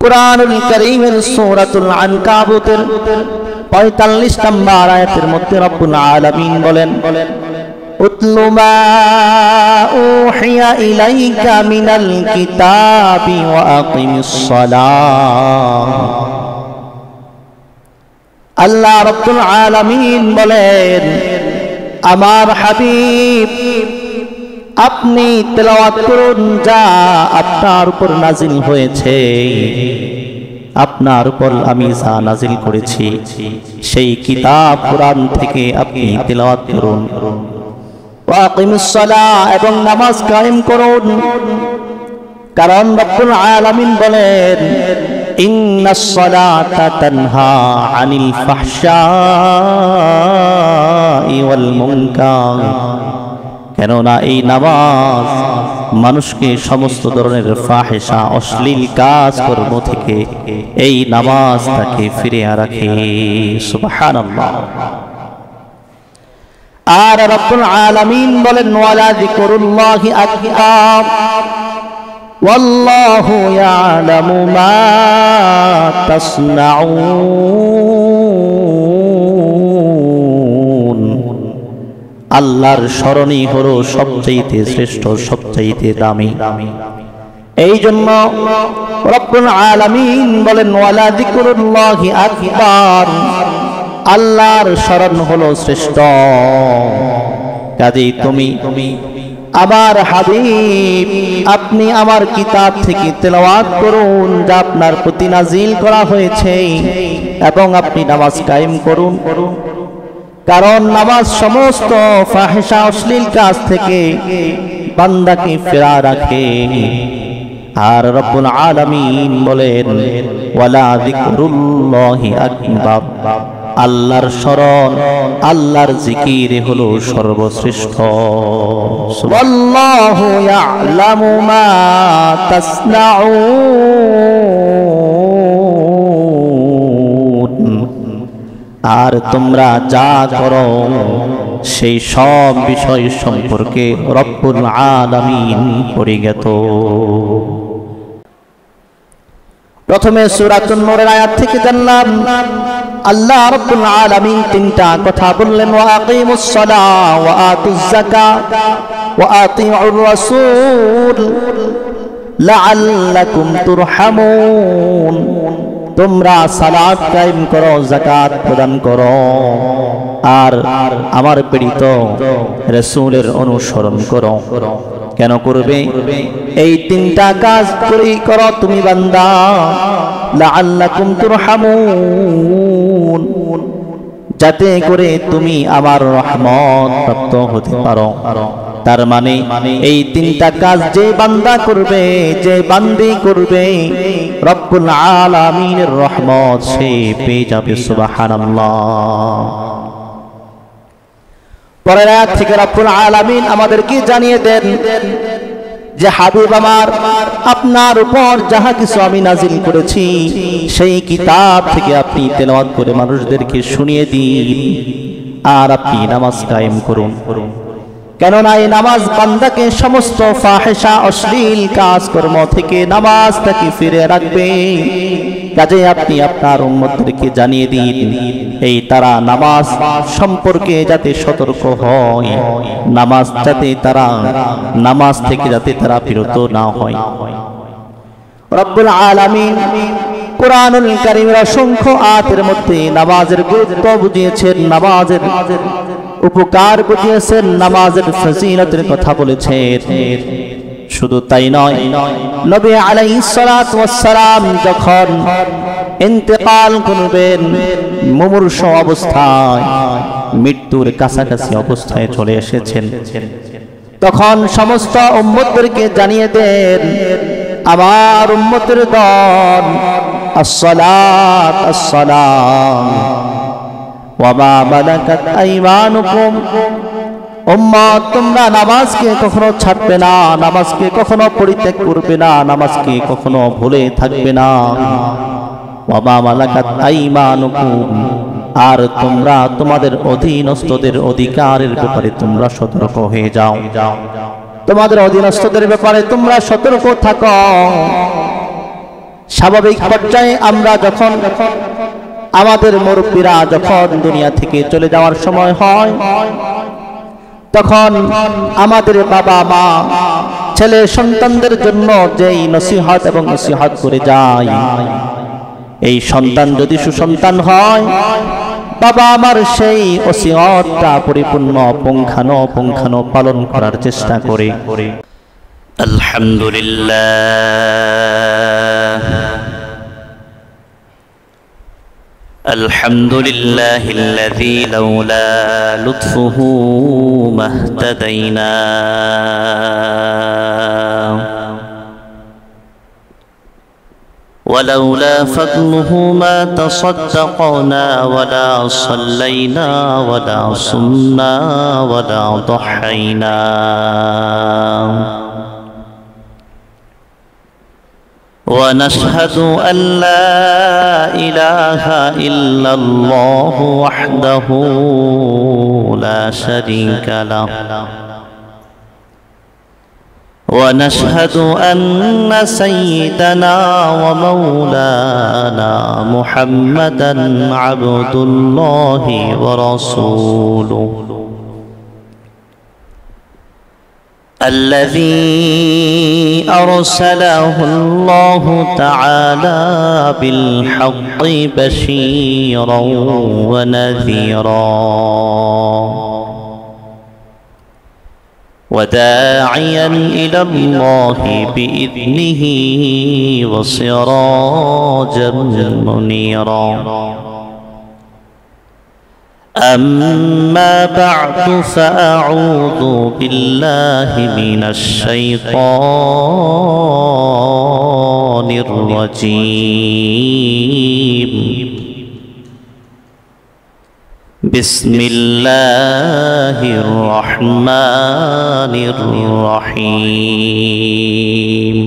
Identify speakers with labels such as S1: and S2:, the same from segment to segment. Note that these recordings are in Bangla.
S1: কুরআনুল কারীমের সূরাতুল আনকাবুতের ৪৫ নম্বর আয়াতের মধ্যে রব্বুল আলামিন বলেন, উতলু মা উহিয়া ইলাইকা মিনাল কিতাবি ওয়া আকিমিস সালাহ। আল্লাহ রব্বুল আলামিন বলেন, আমার হাবিব আপনি তেলাওয়াত করুন যা আপনার উপর নাজিল হয়েছে, আপনার উপর আমি যা নাজিল করেছি সেই কিতাব কোরআন থেকে আপনি তেলাওয়াত করুন। ওয়া আকিমিস সালাহ, এবং নামাজ কায়েম করুন। কারণ রব্বুল আলামিন বলেন, ইন্নাস সালাতা তানহা আনিল ফাহশাই ওয়াল মুনকার। কেননা এই নামাজ মানুষকে সমস্ত ধরনের ফাহিশা অশ্লীল কাজ কর্ম থেকে এই নামাজ তাকে ফিরিয়ে রাখে। সুবহানাল্লাহ। আর রব্বুল আলামিন বলেন, ওয়ালা যিকরুল্লাহি আকবার ওয়াল্লাহু ইয়ালামু মা তাসনাউন। আল্লাহর স্মরণই হলো সবচাইতে শ্রেষ্ঠ, সবচাইতে দামি। এই জন্য রব্বুল আলামিন বলেন, ওয়ালা যিকরুল্লাহি আকবার, আল্লাহর স্মরণ হলো শ্রেষ্ঠ। কাজেই তুমি আমার হাবিব আপনি আমার কিতাব থেকে তেলাওয়াত করুন যা আপনার প্রতি নাজিল করা হয়েছে, এবং আপনি নামাজ কায়েম করুন। কারণ নামাজ সমস্ত ফাহিশা অশ্লীল কাজ থেকে বান্দাকে ফেরা রাখে। আর রব্বুল আলামিন বলেন, ওয়ালা যিকরুল্লাহি আকবার, আল্লাহর স্মরণ, আল্লাহর জিকির হলো সর্বশ্রেষ্ঠ। আল্লাহু ইয়ালামু মা তাসনাউন, আর তোমরা যা করো সেই সব বিষয় সম্পর্কে রব্বুল আলামিন পরিজ্ঞাত। প্রথমে সূরাতুন নূরের আয়াত থেকে জানলাম আল্লাহ রাব্বুল আলামিন তিনটা কথা বললেন, ওয়া আকিমুস সালাহ ওয়া আতুজ যাকাহ ওয়া আতিউর রাসূল লাআল্লাকুম তুরহামুন। তোমরা সালাত কায়েম করো, যাকাত প্রদান করো, আর আমার প্রেরিত রাসূলের অনুসরণ করো। কেন করবে? এই তিনটা কাজ করেই করো তুমি বান্দা। লাআল্লাকুম তুরহামুন, যাতে করে তুমি আমার রহমত প্রাপ্ত হতে পারো। তার মানে এই তিনটা কাজ যে বান্দা করবে, যে বান্দি করবে, রব্বুল আলামিনের রহমত সে পেয়ে যাবে। সুবহানাল্লাহ। পরের আয়াত থেকে রব্বুল আলামিন আমাদেরকে জানিয়ে দেন যে হাবিব আমার, আপনার উপর যাহা কিছু আমি নাজিল করেছি সেই কিতাব থেকে আপনি তেলাওয়াত করে মানুষদেরকে শুনিয়ে দিন, আর আপনি নামাজ কায়েম করুন। কেননা এই নামাজ বান্দাকে সমস্ত ফাহিশা অশ্লীল কাজকর্ম থেকে নামাজ তাকে ফিরে রাখবে। কাজে আপনি আপনার উম্মতদেরকে জানিয়ে দিন এই তারা নামাজ সম্পর্কে যাতে সতর্ক হয়, নামাজ যাতে তারা নামাজ থেকে যাতে তারা বিরত না হয়। রব্বুল আলামিন কুরআনুল কারীমের অসংখ্য আয়াতের মধ্যে নামাজের গুরুত্ব বুঝিয়েছেন, নামাজের উপকার বুঝিয়েছেন, নামাজের ফজিলতের কথা বলেছেন। শুধু তাই নয়, নবী আলাইহিস সালাতু ওয়াস সালাম যখন ইন্তেকাল করবেন, মুমূর্ষ অবস্থায়, মৃত্যুর কাছাকাছি অবস্থায় চলে এসেছেন, তখন সমস্ত উম্মতদেরকে জানিয়ে দেন, আমার উম্মতের দল, আসসালাত আসসালাম ওয়া মা মালাকাত আইমানুকুম। উম্মত, তোমরা নামাজকে কখনো ছাড়বে না, নামাজকে কখনো পরিত্যাগ করবে না, নামাজকে কখনো ভুলে থাকবে না। ওয়া মা মালাকাত আইমানুকুম, আর তোমরা তোমাদের অধীনস্থদের অধিকারের ব্যাপারে তোমরা সতর্ক হয়ে যাও। তোমাদের অধীনস্থদের ব্যাপারে তোমরা সতর্ক থাকো। স্বাভাবিক পর্যায়ে আমরা যখন আমাদের মুরব্বীরা যখন দুনিয়া থেকে চলে যাওয়ার সময় হয়, তখন আমাদের বাবা মা ছেলে সন্তানদের জন্য যেই নসিহত এবং নসিহত করে যায়, এই সন্তান যদি সুসন্তান হয়, বাবা আমার সেই ওসিয়তটা পরিপূর্ণ পুঙ্খানো পালন করার চেষ্টা করে।
S2: আলহামদুলিল্লাহিল্লাযী লাউলা লুতফুহু মাহতাদাইনা ولولا فضله ما تصدقنا ولا صلينا ولا صمنا ولا ضحينا ونشهد أن لا إله إلا الله وحده لا شريك له ونشهد أن سيدنا ومولانا محمدا عبد الله ورسوله الذي أرسله الله تعالى بالحق بشيرا ونذيرا وداعيا إلى الله بإذنه وسراجا منيرا أما بعد فأعوذ بالله من الشيطان الرجيم بسم الله الرحمن الرحيم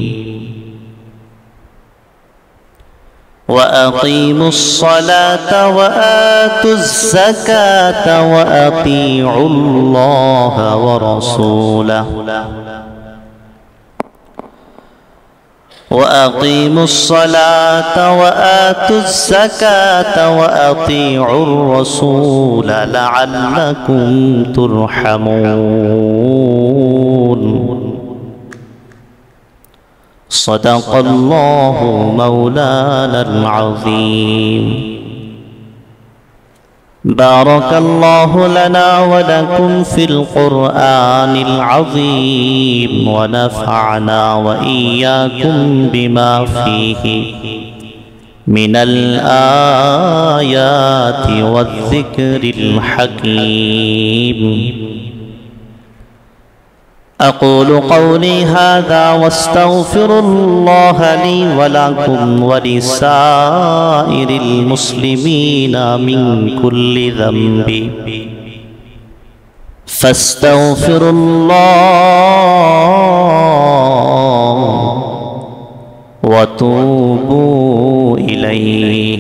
S2: وأقيموا الصلاة وآتوا الزكاة وأطيعوا الله ورسوله وأقيموا الصلاة وآتوا الزكاة وأطيعوا الرسول لعلكم ترحمون صدق الله مولانا العظيم بارك الله لنا ولكم في القرآن العظيم ونفعنا وإياكم بما فيه من الآيات والذكر الحكيم أقول قولي هذا واستغفر الله لي ولكم ولسائر المسلمين من كل ذنب فاستغفروا الله وتوبوا إليه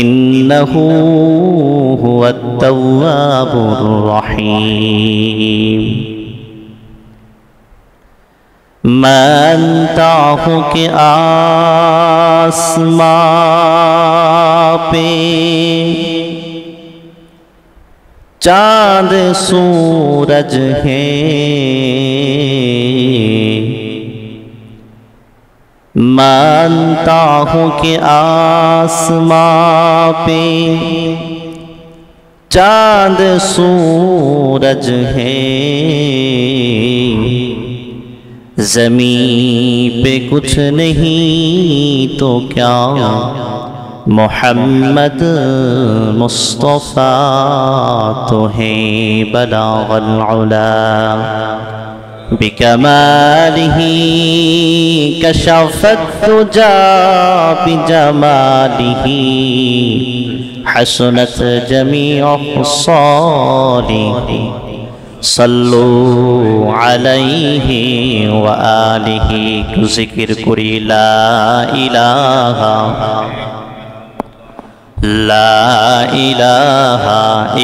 S2: إنه هو التواب الرحيم मानता हूँ कि आसमां पे चांद सूरज है, मानता हूँ कि आसमां पे चांद सूरज है, ज़मीं पे कुछ नहीं तो क्या मोहम्मद मुस्तफ़ा तो है बलागल उला बिकमालिही कशफ़त दुजा बिजमालिही हसनत जमीअ ख़ुसालिही सल्लु अलैहि व आलिहि जिक्र करी ला इलाहा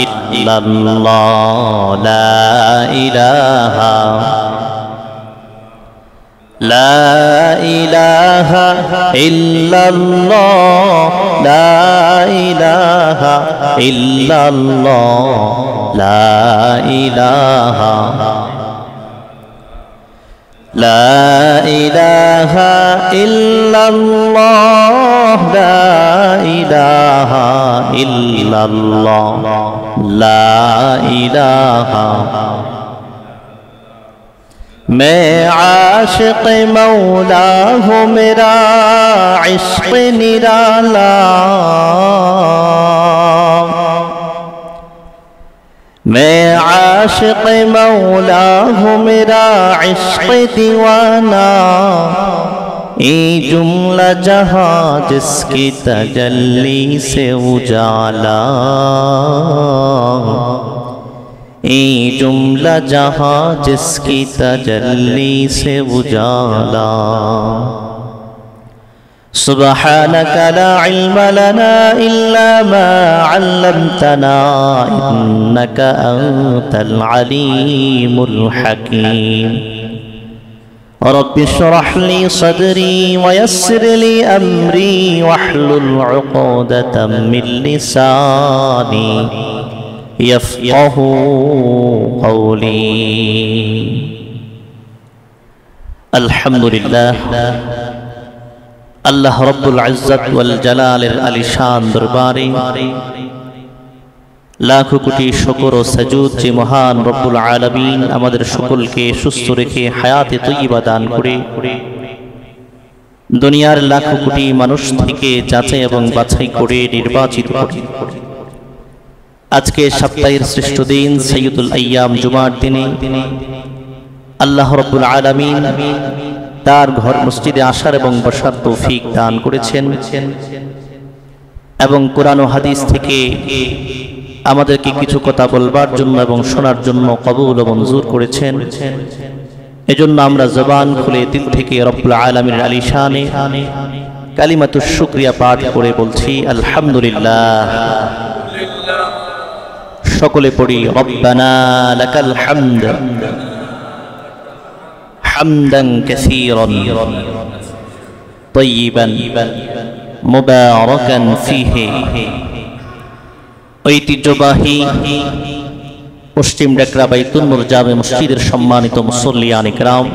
S2: इल्लल्लाह ला इलाहा
S1: লা ইলাহা ইল্লাল্লাহ লা ইলাহা ইল্লাল্লাহ লা ইলাহা লা ইলাহা ইল্লাল্লাহ লা ইলাহা ইল্লাল্লাহ লা ইলাহা मैं आशिक़ मौला हूँ मेरा इश्क़ निराला मैं आशिक़ मौला हूँ मेरा इश्क़ दीवाना ये जुमला जहाँ जिसकी तजल्ली से उजाला ये जुमला जहाँ जिसकी तजल्ली से उजाला सुब्हानक ला इल्म लना इल्ला मा अल्लमतना इन्नक अंतल अलीमुल हकीम रब्बि इश्रह ली सदरी वयस्सिर ली अमरी वहलुल उक़दतम मिन लिसानी यफ़क़हू क़ौली। अल्हम्दुलिल्लाह अल्लाह रब्बुल इज़्ज़त वल जलालेर आलिशान दरबारे लाखों कोटी शुक्र और सजूद जे महान रब्बुल आलमीन आमादेर सकलके सुस्थ रेखे हायाते तय्यिबा दान करे दुनियार लाखों कोटी मानुष थेके जाचाई एवं बाछाई करे निर्वाचित करे आज के सप्ताहेर श्रेष्ठ दिन सय्यदुल अय्याम जुमार दिने आल्लाह रब्बुल आलमीन तार घर मस्जिदे आसार एवं बसार तौफिक दान करेছেন एवं कुरान ও হাদিস থেকে আমাদেরকে কিছু কথা বলবার জন্য এবং শোনার জন্য কবুল ও মঞ্জুর করেছেন। এজন্য আমরা জবান খুলে দিল থেকে রব্বুল আলামিনের আলিশানে কালিমাতুশ শুকরিয়া পাঠ করে বলছি আলহামদুলিল্লাহ। সকলে পড়ি রব্বানা লাকাল হামদ হামদান কাসীরান তাইয়িবান মুবারাকান ফীহি। ঐতিহ্যবাহী পশ্চিম ডেকরা বাইতুল নূর জামে মসজিদের সম্মানিত মুসল্লিয়ান ইকরাম,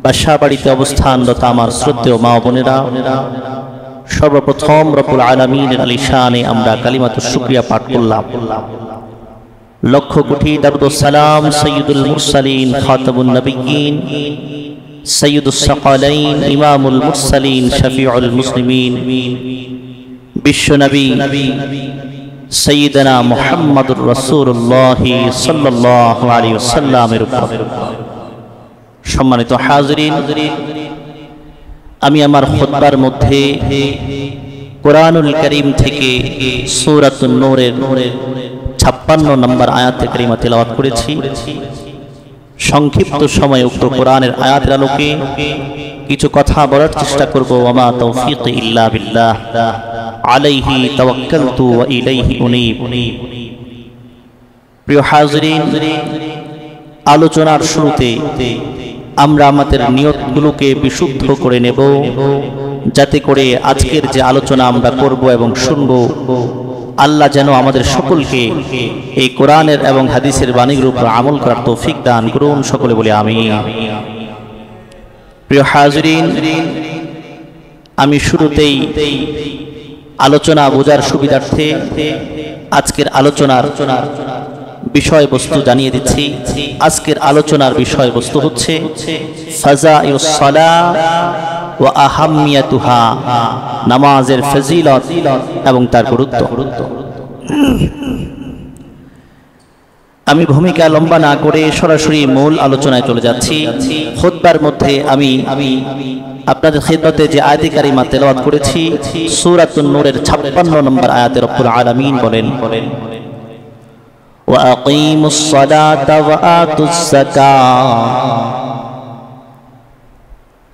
S1: বাসাবাড়িতে অবস্থানরত আমার শ্রদ্ধেয় মা বোনেরা, সর্বপ্রথম রব্বুল আলামিনের আলিশানে আমরা কালিমাতুশ শুকরিয়া পাঠ করলাম। লক্ষ কোটি দরুদ ও সালাম সাইয়্যিদুল মুরসালিন খাতামুন নবিয়্যিন সাইয়্যিদুস সাকালাইন ইমামুল মুরসালিন শফিউল মুসলিমিন বিশ্বনবী সাইয়্যিদানা মুহাম্মাদুর রাসূলুল্লাহ সাল্লাল্লাহু আলাইহি ওয়াসাল্লামের উপর। সম্মানিত হাজিরিন, আমি আমার খুতবার মধ্যে কুরআনুল কারীম থেকে সূরাতুন নূরের 56 নম্বর আয়াতে কারিমা তেলাওয়াত করেছি। সংক্ষিপ্ত সময়ে উক্ত কোরআনের আয়াতের আলোকে কিছু কথা বলার চেষ্টা করব। ওয়া তাওফীকি ইল্লা বিল্লাহ আলাইহি তাওয়াক্কালতু ওয়া ইলাইহি উনীব। প্রিয় হাজিরিন, আলোচনার শুরুতে আমরা আমাদের নিয়তগুলোকে বিশুদ্ধ করে নেব, যাতে করে আজকের যে আলোচনা আমরা করব এবং শুনব, আল্লাহ যেন আমাদের সকলকে এই কোরআনের এবং হাদিসের বাণীর উপর আমল করার তৌফিক দান করুন। সকলে বলি আমিন। প্রিয় হাজিরিন, আমি শুরুতেই আলোচনা বোঝার সুবিধার্থে আজকের আলোচনার বিষয়বস্তু জানিয়ে দিচ্ছি। আজকের আলোচনার বিষয়বস্তু হচ্ছে ফাযাইলুস সালাহ ওয়া আহাম্মিয়াতুহা, নামাজের ফজিলত এবং তার গুরুত্ব। আমি ভূমিকা লম্বা না করে সরাসরি মূল আলোচনায় চলে যাচ্ছি। খুতবার মধ্যে আমি আপনাদের খিদমতে যে আয়াতে কারিমা তেলাওয়াত করেছি, সূরাতুন নূরের 56 নম্বর আয়াতে রব্বুল আলামিন বলেন ওয়া আকিমুস সালাতা ওয়া আতুস যাকাত।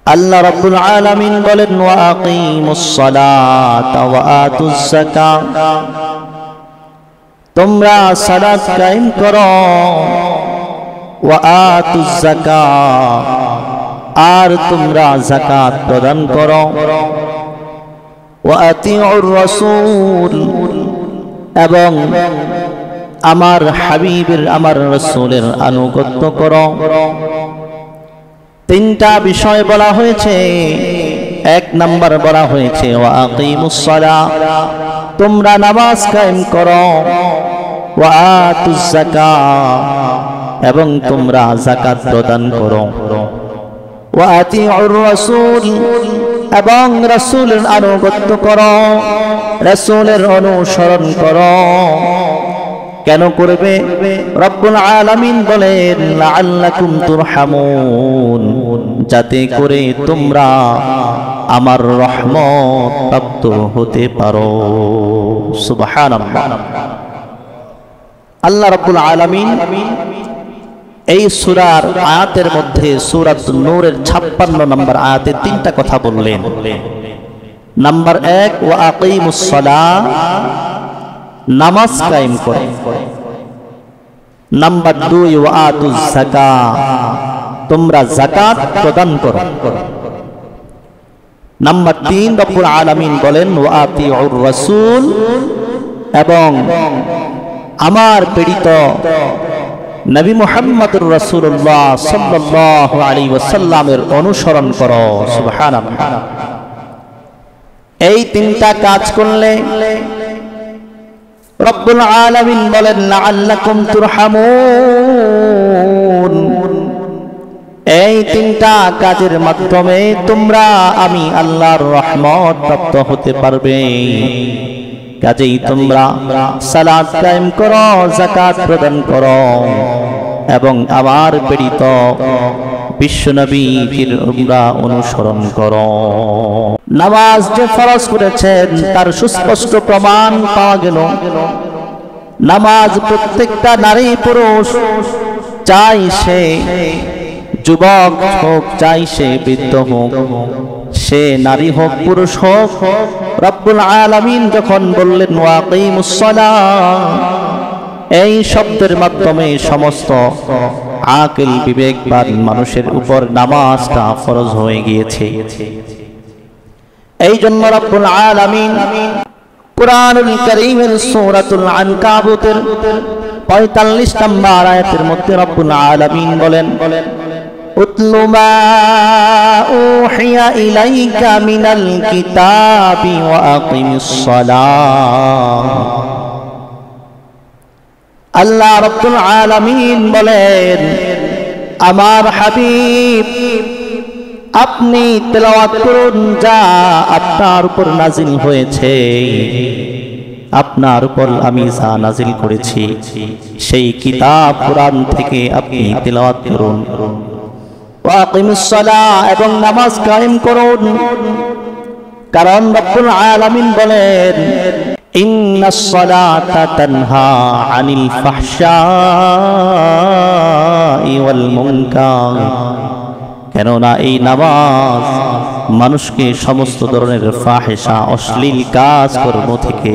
S1: আল্লাহ রাব্বুল আলামিন বলেন ওয়া আকিমুস সালাতা ওয়া আতুস যাকাত, তোমরা সালাত কায়েম করো, ওয়া আতুজ যাকাত, আর তোমরা যাকাত প্রদান করো। ওয়া আতিউর রাসূল, এবং আমার হাবিবের আমার রাসূলের আনুগত্য করো। তিনটা বিষয় বলা হয়েছে। এক নাম্বার বলা হয়েছে ওয়া আকিমুস সালাহ, তোমরা নামাজ কায়েম করো। ওয়া আতুজ যাকাত, এবং তোমরা যাকাত প্রদান করো। ওয়া আতিউর রাসূল, এবং রাসূলের আনুগত্য করো, রাসূলের অনুসরণ করো। কেন করবে? রব্বুল আলামিন বলেন লাআল্লাকুম তুরহামুন, যাতে করে তোমরা আমার রহমত প্রাপ্ত হতে পারো। সুবহানাল্লাহ। আল্লাহ রাব্বুল আলামিন এই সূরার আয়াতের মধ্যে সূরাতুন নূরের 56 নম্বর আয়াতে তিনটা কথা বললেন। নাম্বার 1 ওয়া আকিমুস সালাহ, নামাজ কায়েম করো। নাম্বার 2 ওয়া আতুজ যাকাত, তোমরা যাকাত প্রদান করো। নাম্বার 3 রব্বুল আলামিন বলেন ওয়া আতিউর রাসূল, এবং আমার প্রেরিত নবী মুহাম্মদুর রাসূলুল্লাহ সাল্লাল্লাহু আলাইহি ওয়াসাল্লামের অনুসরণ করো। সুবহানাল্লাহ। এই তিনটা কাজ করলে রব্বুল আলামিন বলেন লাআল্লাকুম তুরহামুন, এই তিনটা কাজের মাধ্যমে তোমরা আমি আল্লাহর রহমত প্রাপ্ত হতে পারবে। কাজেই তোমরা সালাত কায়েম করো, যাকাত প্রদান করো, এবং আমার প্রেরিত বিশ্বনবীর তোমরা অনুসরণ করো। নামাজ যে ফরজ করেছেন তার সুস্পষ্ট প্রমাণ পাওয়া গেল। নামাজ প্রত্যেকটা নারী পুরুষ, চাই সে যুবক হোক, চাই সে বৃদ্ধ হোক, সে নারী হোক পুরুষ হোক, রব্বুল আলামিন যখন বললেন ওয়া আকিমুস সালাহ, এই শব্দের মাধ্যমে সমস্ত আকিল বিবেকবান মানুষের উপর নামাজটা ফরজ হয়ে গিয়েছে। এই জন্য রব্বুল আলামিন কুরআনুল কারীমের সূরাতুল আনকাবুতের 45 নম্বর আয়াতের মধ্যে রব্বুল আলামিন বলেন উতলু মা উহিয়া ইলাইকা মিনাল কিতাবি ওয়া আকিমিস সালাহ। আল্লাহ রাব্বুল আলামিন বলেন আমার হাবিব আপনি তেলাওয়াত করুন যা আপনার উপর নাজিল হয়েছে, আপনার উপর আমি যা নাজিল করেছি সেই কিতাব কুরআন থেকে আপনি তেলাওয়াত করুন। ওয়া আকিমিস সালাহ, এবং নামাজ কায়েম করুন। কারণ রব্বুল আলামিন বলেন ইন্নাস সালাতা তানহা আনিল ফাহশাই ওয়াল মুনকার, কেননা এই নামাজ মানুষকে সমস্ত ধরনের ফাহিশা অশ্লীল কাজ কর্ম থেকে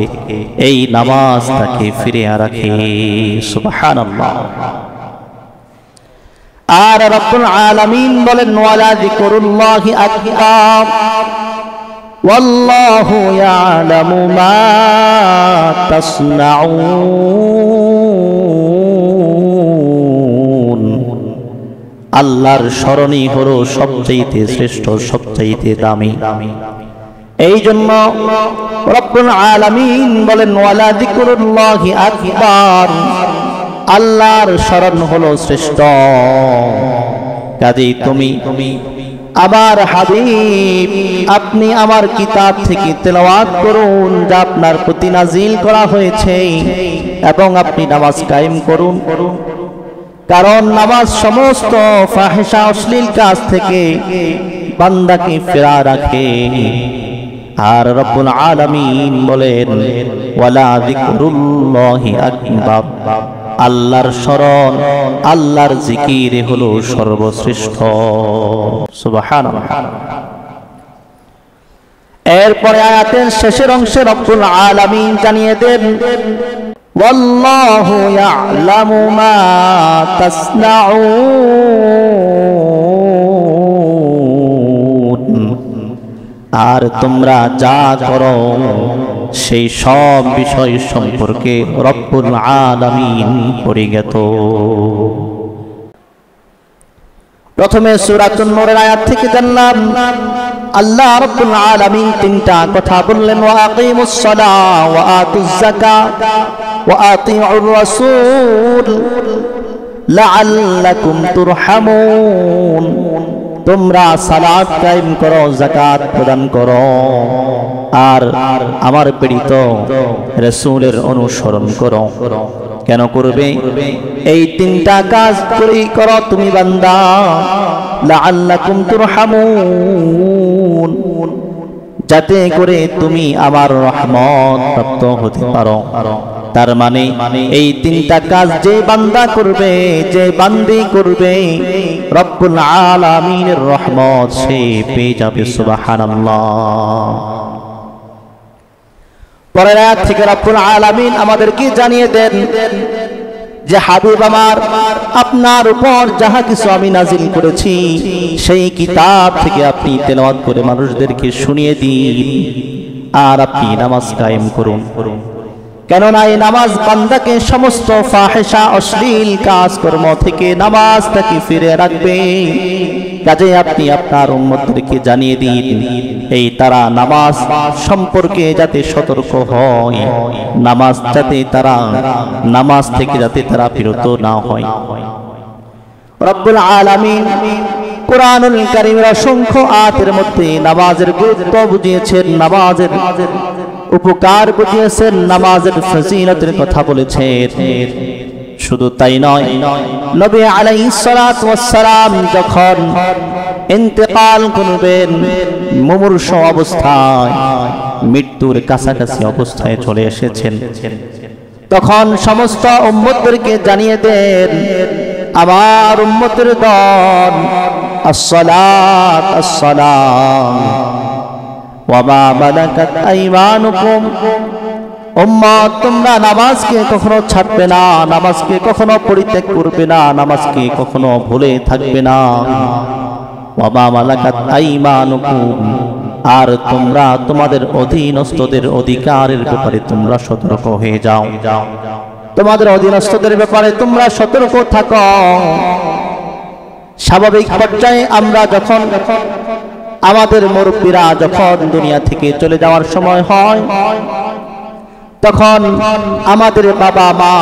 S1: এই নামাজ তাকে ফিরিয়ে রাখে। সুবহানাল্লাহ। আর রব্বুল আলামিন বলেন ওয়ালা যিকরুল্লাহি আকবার ওয়াল্লাহু ইয়ালামু মা তাসনাউন। আল্লাহর স্মরণই হলো সবচাইতে শ্রেষ্ঠ, সবচাইতে দামি। এই জন্য রব্বুল আলামিন বলেন ওয়ালা যিকরুল্লাহি আকবার, আল্লাহর স্মরণ হলো শ্রেষ্ঠ। কাজেই তুমি আমার হাবিব আপনি আমার কিতাব থেকে তেলাওয়াত করুন যা আপনার প্রতি নাজিল করা হয়েছে, এবং আপনি নামাজ কায়েম করুন। কারণ নামাজ সমস্ত ফাহিশা অশ্লীল কাজ থেকে বান্দাকে ফেরা রাখে। আর রব্বুল আলামিন বলেন ওয়ালা যিকরুল্লাহি আকবার, আল্লাহর স্মরণ, আল্লাহর জিকির হলো সর্বশ্রেষ্ঠ। সুবহানাল্লাহ। এরপরে আয়াতের শেষের অংশে রব্বুল আলামিন জানিয়ে দেন ওয়াল্লাহু ইয়ালামু মা তাসনাউন। আর তোমরা যা করো সেই সব বিষয় সম্পর্কে রব্বুল আলামিন পরিজ্ঞাত। প্রথমে সূরাতুন নূরের আয়াত থেকে জানলাম আল্লাহ রাব্বুল আলামিন তিনটা কথা বললেন, ওয়া আকিমুস সালাহ ওয়া আতুজ যাকাত ওয়া আতিউর রাসূল লাআল্লাকুম তুরহামুন। তোমরা সালাত কায়েম করো, যাকাত প্রদান করো, আর আমার প্রেরিত রাসূলের অনুসরণ করো। কেন করবে? এই তিনটা কাজ করেই করো তুমি বান্দা, লাআল্লাকুম তুরহামুন, যাতে করে তুমি আমার রহমত প্রাপ্ত হতে পারো। তার মানে এই তিনটা কাজ যে বান্দা করবে, যে বান্দি করবে, রব্বুল আলামিনের রহমত সে পেয়ে যাবে। সুবহানাল্লাহ। পরের আয়াত থেকে রব্বুল আলামিন আমাদেরকে জানিয়ে দেন যে হাবিব আমার, আপনার উপর যাহা কিছু আমি নাজিল করেছি সেই কিতাব থেকে আপনি তেলাওয়াত করে মানুষদেরকে শুনিয়ে দিন, আর আপনি নামাজ কায়েম করুন। কেননা এই নামাজ বান্দাকে সমস্ত ফাহিশা অশ্লীল কাজকর্ম থেকে নামাজটাকে ফিরে রাখবে। কাজে আপনি আপনার উম্মতদেরকে জানিয়ে দিন এই তারা নামাজ সম্পর্কে যাতে সতর্ক হয়, নামাজ যাতে তারা নামাজ থেকে যাতে তারা বিরত না হয়। রব্বুল আলামিন কুরআনুল কারীমের অসংখ্য আয়াতের মধ্যে নামাজের গুরুত্ব বুঝিয়েছেন, নামাজের উপকার বুঝিয়েছেন, নামাজের ফজিলতের কথা বলেছেন। শুধু তাই নয়, নবী আলাইহিস সালাতু ওয়াস সালাম যখন ইন্তেকাল করবেন, মুমূর্ষ অবস্থায়, মৃত্যুর কাছাকাছি অবস্থায় চলে এসেছেন, তখন সমস্ত উম্মতদেরকে জানিয়ে দেন, আমার উম্মতের দল, আসসালাত আসসালাম ওয়া মা মালাকাত আইমানুকুম, উম্মত তোমরা নামাজকে কখনো ছাড়বে না, নামাজকে কখনো পরিত্যাগ করবে না, নামাজকে কখনো ভুলে থাকবে না। ওয়া মা মালাকাত আইমানুকুম, আর তোমরা তোমাদের অধীনস্থদের অধিকারের ব্যাপারে তোমরা সতর্ক হয়ে যাও, তোমাদের অধীনস্থদের ব্যাপারে তোমরা সতর্ক থাকো। স্বাভাবিক পর্যায়ে আমরা যখন আমাদের মুরব্বীরা যখন দুনিয়া থেকে চলে যাওয়ার সময় হয়, তখন আমাদের বাবা মা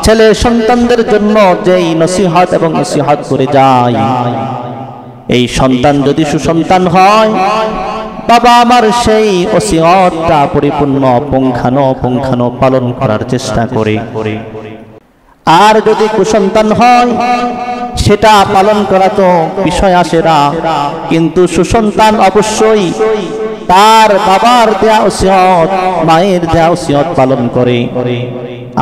S1: ছেলে সন্তানদের জন্য যেই নসিহত এবং নসিহত করে যায়, এই সন্তান যদি সুসন্তান হয়, বাবা আমার সেই ওসিয়তটা পরিপূর্ণ পুঙ্খানো পালন করার চেষ্টা করে। আর যদি কুসন্তান হয়, সেটা পালন করা তো বিষয় আসে না, কিন্তু সুসন্তান অবশ্যই তার বাবার দেয়া ওসিয়ত, মায়ের দেয়া ওসিয়ত পালন করে।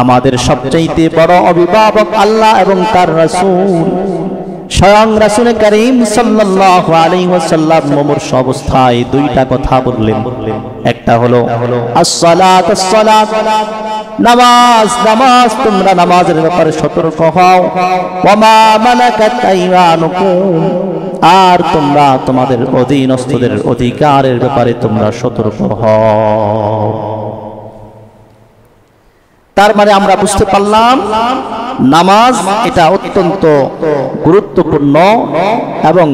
S1: আমাদের সবচাইতে বড় অভিভাবক আল্লাহ এবং তার রাসূল, স্বয়ং রাসূল করিম সাল্লাল্লাহু আলাইহি ওয়াসাল্লাম মুমূর্ষ অবস্থায় দুইটা কথা বললেন। একটা হলো আসসালাত আসসালাত, নামাজ নামাজ, তোমরা নামাজের ব্যাপারে সতর্ক হও। ওয়া মা মালাকাত আইমানুকুম, আর তোমরা তোমাদের অধীনস্থদের অধিকারের ব্যাপারে তোমরা সতর্ক হও। তার মানে আমরা বুঝতে পারলাম নামাজ এটা অত্যন্ত গুরুত্বপূর্ণ এবং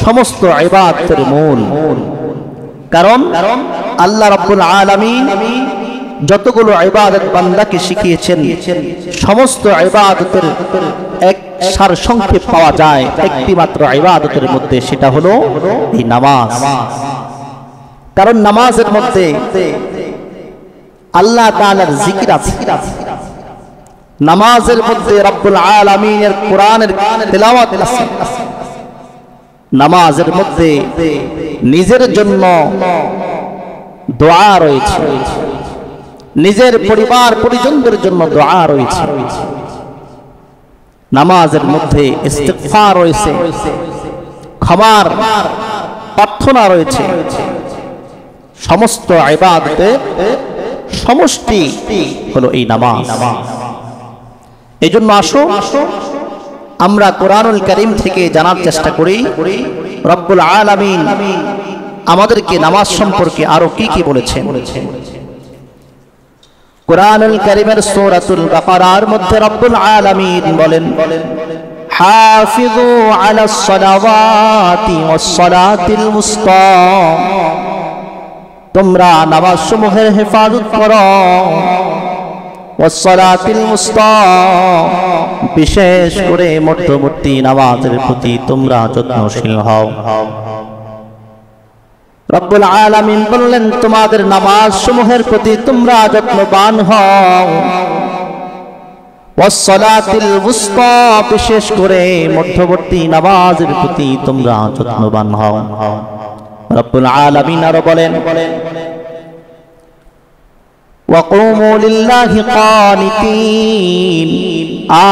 S1: সমস্ত ইবাদতের মূল। কারণ আল্লাহ রাব্বুল আলামিন যতগুলো ইবাদত বান্দাকে শিখিয়েছেন, সমস্ত ইবাদতের এক সার সংক্ষেপ পাওয়া যায় একটি মাত্র ইবাদতের মধ্যে, সেটা হলো এই নামাজ। কারণ নামাজের মধ্যে আল্লাহ তাআলার জিকির আছে, নামাজের মধ্যে রব্বুল আলামিনের কোরআনের তেলাওয়াত আছে, নামাজের মধ্যে নিজের জন্য দোয়া রয়েছে, নিজের পরিবার পরিজনদের জন্য দোয়া রয়েছে, নামাজের মধ্যে ইস্তিগফার রয়েছে, ক্ষমার প্রার্থনা রয়েছে। সমস্ত ইবাদতের সমষ্টি হলো এই নামাজ। এই জন্য আসো আমরা কোরআনুল কারীম থেকে জানার চেষ্টা করি রব্বুল আলামিন আমাদেরকে নামাজ সম্পর্কে আরো কি কি বলেছেন। কুরআনুল কারীমের সূরাতুল বাকারার মধ্যে রব্বুল আলামিন বলেন, হাফিযু আলাস সালাওয়াতি ওয়াস সালাতিল মুস্তা, তোমরা নামাজ সমূহের হেফাজত করো, ওয়াস সালাতিল মুস্তা, বিশেষ করে মধ্যবর্তী নামাজের প্রতি তোমরা যত্নশীল হও। রব্বুল আলামিন বললেন, তোমাদের নামাজ সমূহের প্রতি তোমরা যত্নবান হও। ওয়াস সালাতিল মুস্তা, বিশেষ করে মধ্যবর্তী নামাজের প্রতি তোমরা যত্নবান হও। রব্বুল আলামিন আরো বলেন, ওয়াকুমু লিল্লাহি কানিতিন,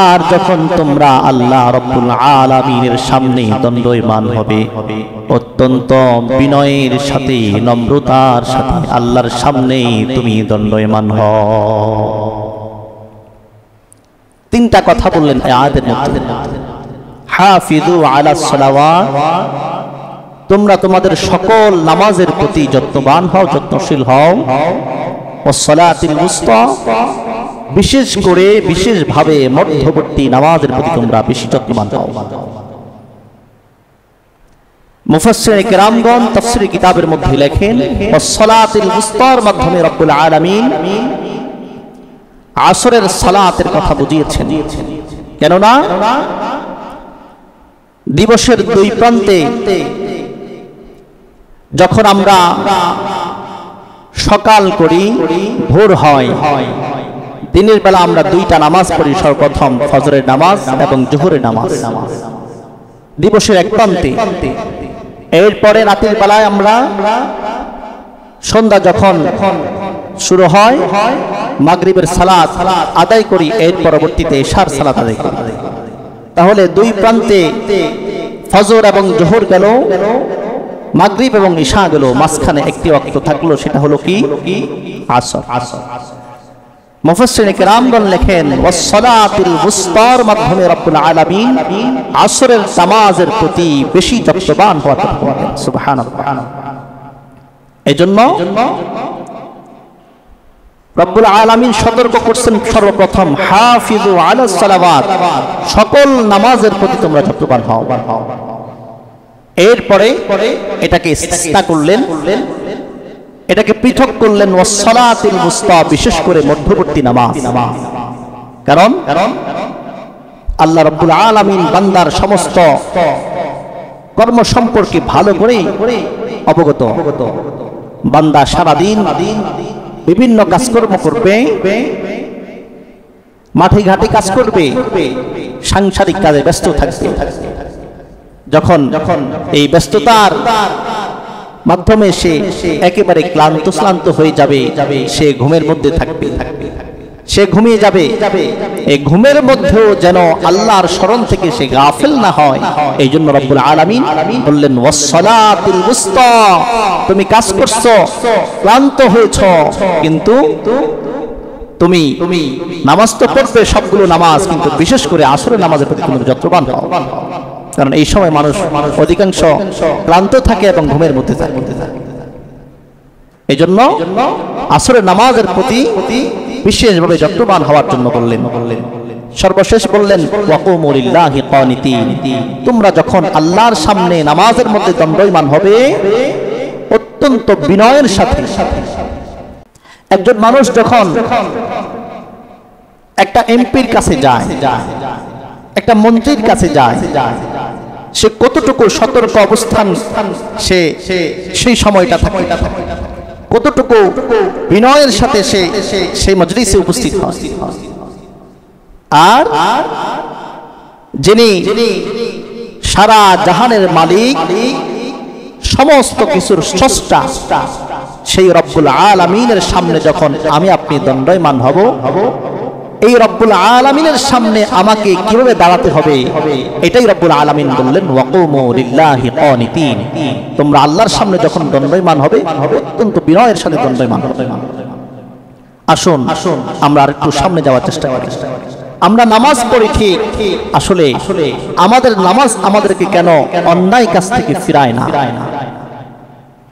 S1: আর যখন তোমরা আল্লাহ রব্বুল আলামিনের সামনে দণ্ডায়মান হবে, অত্যন্ত বিনয়ের সাথে নম্রতার সাথে আল্লাহর সামনে তুমি দণ্ডায়মান হও। তিনটা কথা বললেন এই আয়াতের মধ্যে। হাফিজু আলাস সালাওয়াত, তোমরা তোমাদের সকল নামাজের প্রতি যত্নবান হও, যত্নশীল হও। ওয়াস সালাতিল মুস্তা, বিশেষ করে বিশেষভাবে মধ্যবর্তী নামাজের প্রতি তোমরা বেশি যত্নবান হও। মুফাসসির কিরামগণ তাফসীর কিতাবের মধ্যে লেখেন, ওয়াস সালাতিল মুস্তার মাধ্যমে রব্বুল আলামিন আসরের সালাতের কথা বুঝিয়েছেন। কেননা দিবসের দুই প্রান্তে যখন আমরা সকাল করি, ভোর হয়, দিনের বেলা আমরা দুইটা নামাজ পড়ি, সর্বপ্রথম ফজরের নামাজ এবং জোহরের নামাজ দিবসের এক প্রান্তে। এরপরে রাতের বেলায় আমরা সন্ধ্যা যখন শুরু হয় মাগরিবের সালাত আদায় করি, এর পরবর্তীতে ইশার সালাত আদায় করি। তাহলে দুই প্রান্তে ফজর এবং জোহর গেল, মাগরিব এবং ইশা গেল, মাঝখানে একটি ওয়াক্ত থাকলো, সেটা হলো কি? আসর। মুফাসসির কিরামগণ লেখেন, ওয়াস সালাতিল মুস্তার মাধ্যমে রব্বুল আলামিন আসরের নামাজের প্রতি বেশি যত্নবান হওয়ার কথা বলেন। সুবহানাল্লাহ। এজন্য রব্বুল আলামিন সতর্ক করছেন, সর্বপ্রথম হাফিজু আলাস সালাওয়াত, সকল নামাজের প্রতি তোমরা যত্নবান হও। এরপরে এটাকে ইস্তিসনা করলেন, এটাকে পৃথক করলেন, ওয়াস সালাতিল মুস্তা, বিশেষ করে মধ্যবর্তী নামাজ। কারণ আল্লাহ রাব্বুল আলামিন বান্দার সমস্ত কর্ম সম্পর্কে ভালো করে অবগত। বান্দা সারাদিন বিভিন্ন কাজকর্ম করবে, মাঠে ঘাটে কাজ করবে, সাংসারিক কাজে ব্যস্ত থাকবে। যখন এই ব্যস্ততার মাধ্যমে সে একেবারে ক্লান্ত হয়ে যাবে, সে ঘুমের মধ্যে থাকবে, সে ঘুমিয়ে যাবে। এই ঘুমের মধ্যেও যেন আল্লাহর স্মরণ থেকে সে গাফিল না হয়, এই জন্য রব্বুল আলামিন বললেন, ওয়াস সালাতিল মুস্তা, তুমি কাজ করছো, ক্লান্ত হয়েছো, কিন্তু তুমি নামাজ তো পড়বে, সবগুলো নামাজ, কিন্তু বিশেষ করে আসরের নামাজের প্রতি তুমি যত্নবান হও। কারণ এই সময় মানুষ অধিকাংশ ক্লান্ত থাকে এবং ঘুমের মধ্যে থাকে। এই জন্য আসরের নামাজের প্রতি বিশেষভাবে যত্নবান হওয়ার জন্য বললেন। সর্বশেষ বললেন, ওয়াকুমু লিল্লাহি কানিতিন, তোমরা যখন আল্লাহর সামনে নামাজের মধ্যে দণ্ডায়মান হবে, অত্যন্ত বিনয়ের সাথে। একজন মানুষ যখন একটা এমপির কাছে যায়, একটা মন্ত্রীর কাছে যায়, সে কতটুকু সতর্ক অবস্থান সে সেই সময়টা থাকে, কতটুকু বিনয়ের সাথে সে সেই মজলিসে উপস্থিত হয়। আর যিনি সারা জাহানের মালিক, সমস্ত কিছুর স্রষ্টা, সেই রব্বুল আলামিনের সামনে যখন আমি আপনি দণ্ডায়মান হব, এই রব্বুল আলামিনের সামনে আমাকে কিভাবে দাঁড়াতে হবে, এটাই রব্বুল আলামিন বললেন, ওয়াকুমু লিল্লাহি কানিতিন, তোমরা আল্লাহর সামনে যখন দণ্ডায়মান হবে, অত্যন্ত বিনয়ের সাথে দণ্ডায়মান হবে। আসুন আমরা আর একটু সামনে যাওয়ার চেষ্টা করি। আমরা নামাজ পড়ি ঠিক, আসলে আমাদের নামাজ আমাদেরকে কেন অন্যায় কাজ থেকে ফিরায় না?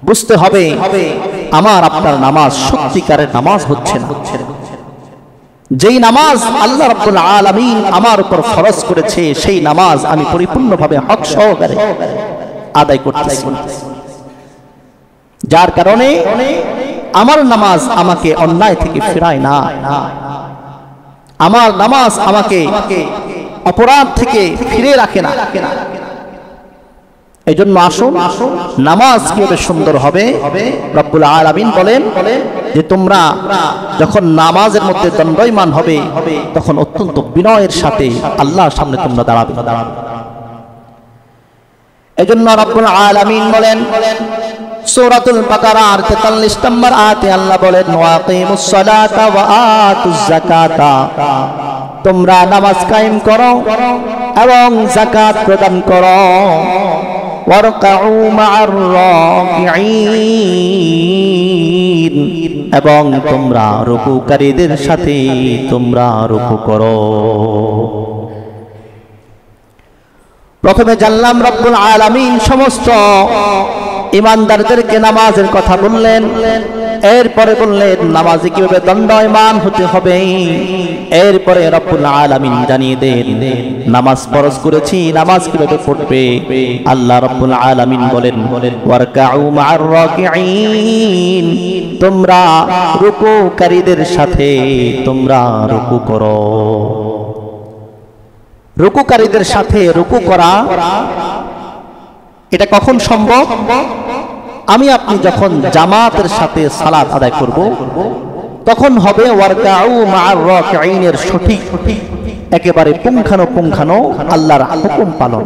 S1: বুঝতে হবে আমার আপনার নামাজ সত্যিকারের নামাজ হচ্ছে না। যেই নামাজ আল্লাহ রাব্বুল আলামিন আমার উপর ফরজ করেছে সেই নামাজ আমি পরিপূর্ণভাবে হক সহকারে আদায় করতেছি, যার কারণে আমার নামাজ আমাকে অন্যায় থেকে ফেরায় না, আমার নামাজ আমাকে অপরাধ থেকে ফিরে রাখে না। এই জন্য আসুন নামাজ কিভাবে সুন্দর হবে রব্বুল আলামিন বলেন যে তোমরা যখন নামাজের মধ্যে দণ্ডায়মান হবে তখন অত্যন্ত বিনয়ের সাথে আল্লাহর সামনে তোমরা দাঁড়াবে। এই জন্য রব্বুল আলামিন বলেন সূরাতুল বাকারার 43 নম্বর আয়াতে আল্লাহ বলেন ওয়াকিমুস সালাতা ওয়া আতুজ যাকাতা, তোমরা নামাজ কায়েম করো এবং যাকাত প্রদান করো। ওয়ারকাউ মা'আর রাকিঈন, এবং তোমরা রুকুকারীদের সাথে তোমরা রুকু করো। প্রথমে জানলাম রব্বুল আলামিন সমস্ত ঈমানদারদেরকে নামাজের কথা বললেন, এরপরে বললেন নামাজে কিভাবে দণ্ডায়মান হতে হবে। এরপরে রব্বুল আলামিন জানিয়ে দেন নামাজ ফরজ করেছি, নামাজ কিভাবে পড়বে। আল্লাহ রব্বুল আলামিন বলেন ওয়ারকাউ মা'আর রাকিঈন, তোমরা রুকুকারীদের সাথে তোমরা রুকু করো। রুকুকারীদের সাথে রুকু করা এটা কখন সম্ভব? আমি আপনি যখন জামাতের সাথে সালাত আদায় করব তখন হবে ওয়ারকাউ মা'আর রাকিঈনের সঠিক একেবারে পুঙ্খানো আল্লাহর হুকুম পালন।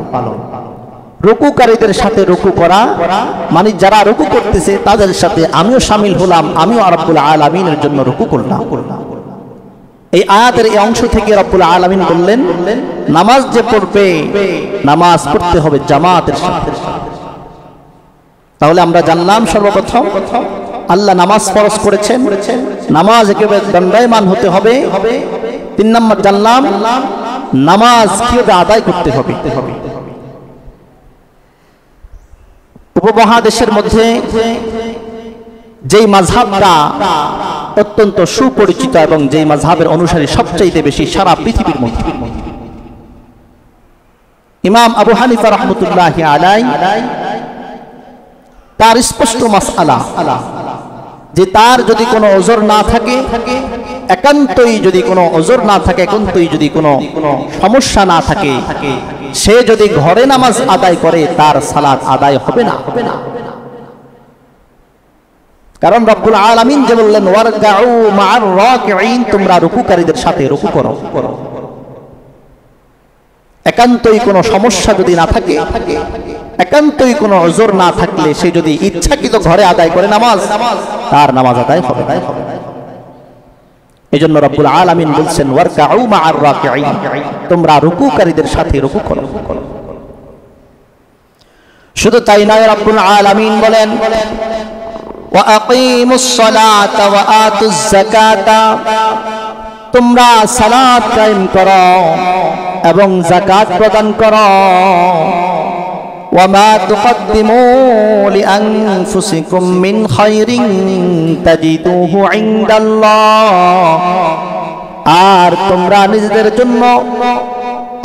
S1: রুকুকারীদের সাথে রুকু করা মানে যারা রুকু করতেছে তাদের সাথে আমিও শামিল হলাম, আমিও রব্বুল আলামিনের জন্য রুকু করলাম। এই আয়াতের এই অংশ থেকে রব্বুল আলামিন বললেন নামাজ যে পড়বে নামাজ পড়তে হবে জামাতের সাথে। তাহলে আমরা জানলাম সর্বপ্রথম আল্লাহ নামাজ ফরজ করেছেন, নামাজ একেবারে দণ্ডায়মান হতে হবে। 3 নম্বর জানলাম নামাজ কিভাবে আদায় করতে হবে। উপমহাদেশের মধ্যে যেই মাযহাবটা অত্যন্ত সুপরিচিত এবং যেই মাযহাবের অনুসারী সবচেয়ে বেশি সারা পৃথিবীর মধ্যে, ইমাম আবু হানিফা রাহমাতুল্লাহি আলাইহি তার স্পষ্ট মাসআলা যে তার যদি কোনো ওযর না থাকে, একান্তই যদি কোনো ওযর না থাকে, একান্তই যদি কোনো সমস্যা না থাকে, সে যদি ঘরে নামাজ আদায় করে তার সালাত আদায় হবে না। কারণ রব্বুল আলামিন যে বললেন ওয়ারকাউ মা'আর রাকিঈন, তোমরা রুকুকারীদের সাথে রুকু করো। একান্তই কোনো সমস্যা যদি না থাকে, একান্তই কোনো ওযর না থাকলে সে যদি ইচ্ছাকৃত ঘরে আদায় করে নামাজ, তার নামাজ আদায় হবে না। এজন্য রব্বুল আলামিন বলছেন ওয়ারকাউ মা'আর রাকিঈন, তোমরা রুকুকারীদের সাথে রুকু করো। শুধু তাই নয়, রব্বুল আলামিন বলেন ওয়াকিমুস সালাতা ওয়া আতুজ যাকাতা, তোমরা সালাত কায়েম করো এবং যাকাত প্রদান করো। ওয়ামা তুকদ্দিমু লিআনফুসিকুম মিন খায়রিন তাজিদুহু ইনদাল্লাহ, আর তোমরা নিজেদের জন্য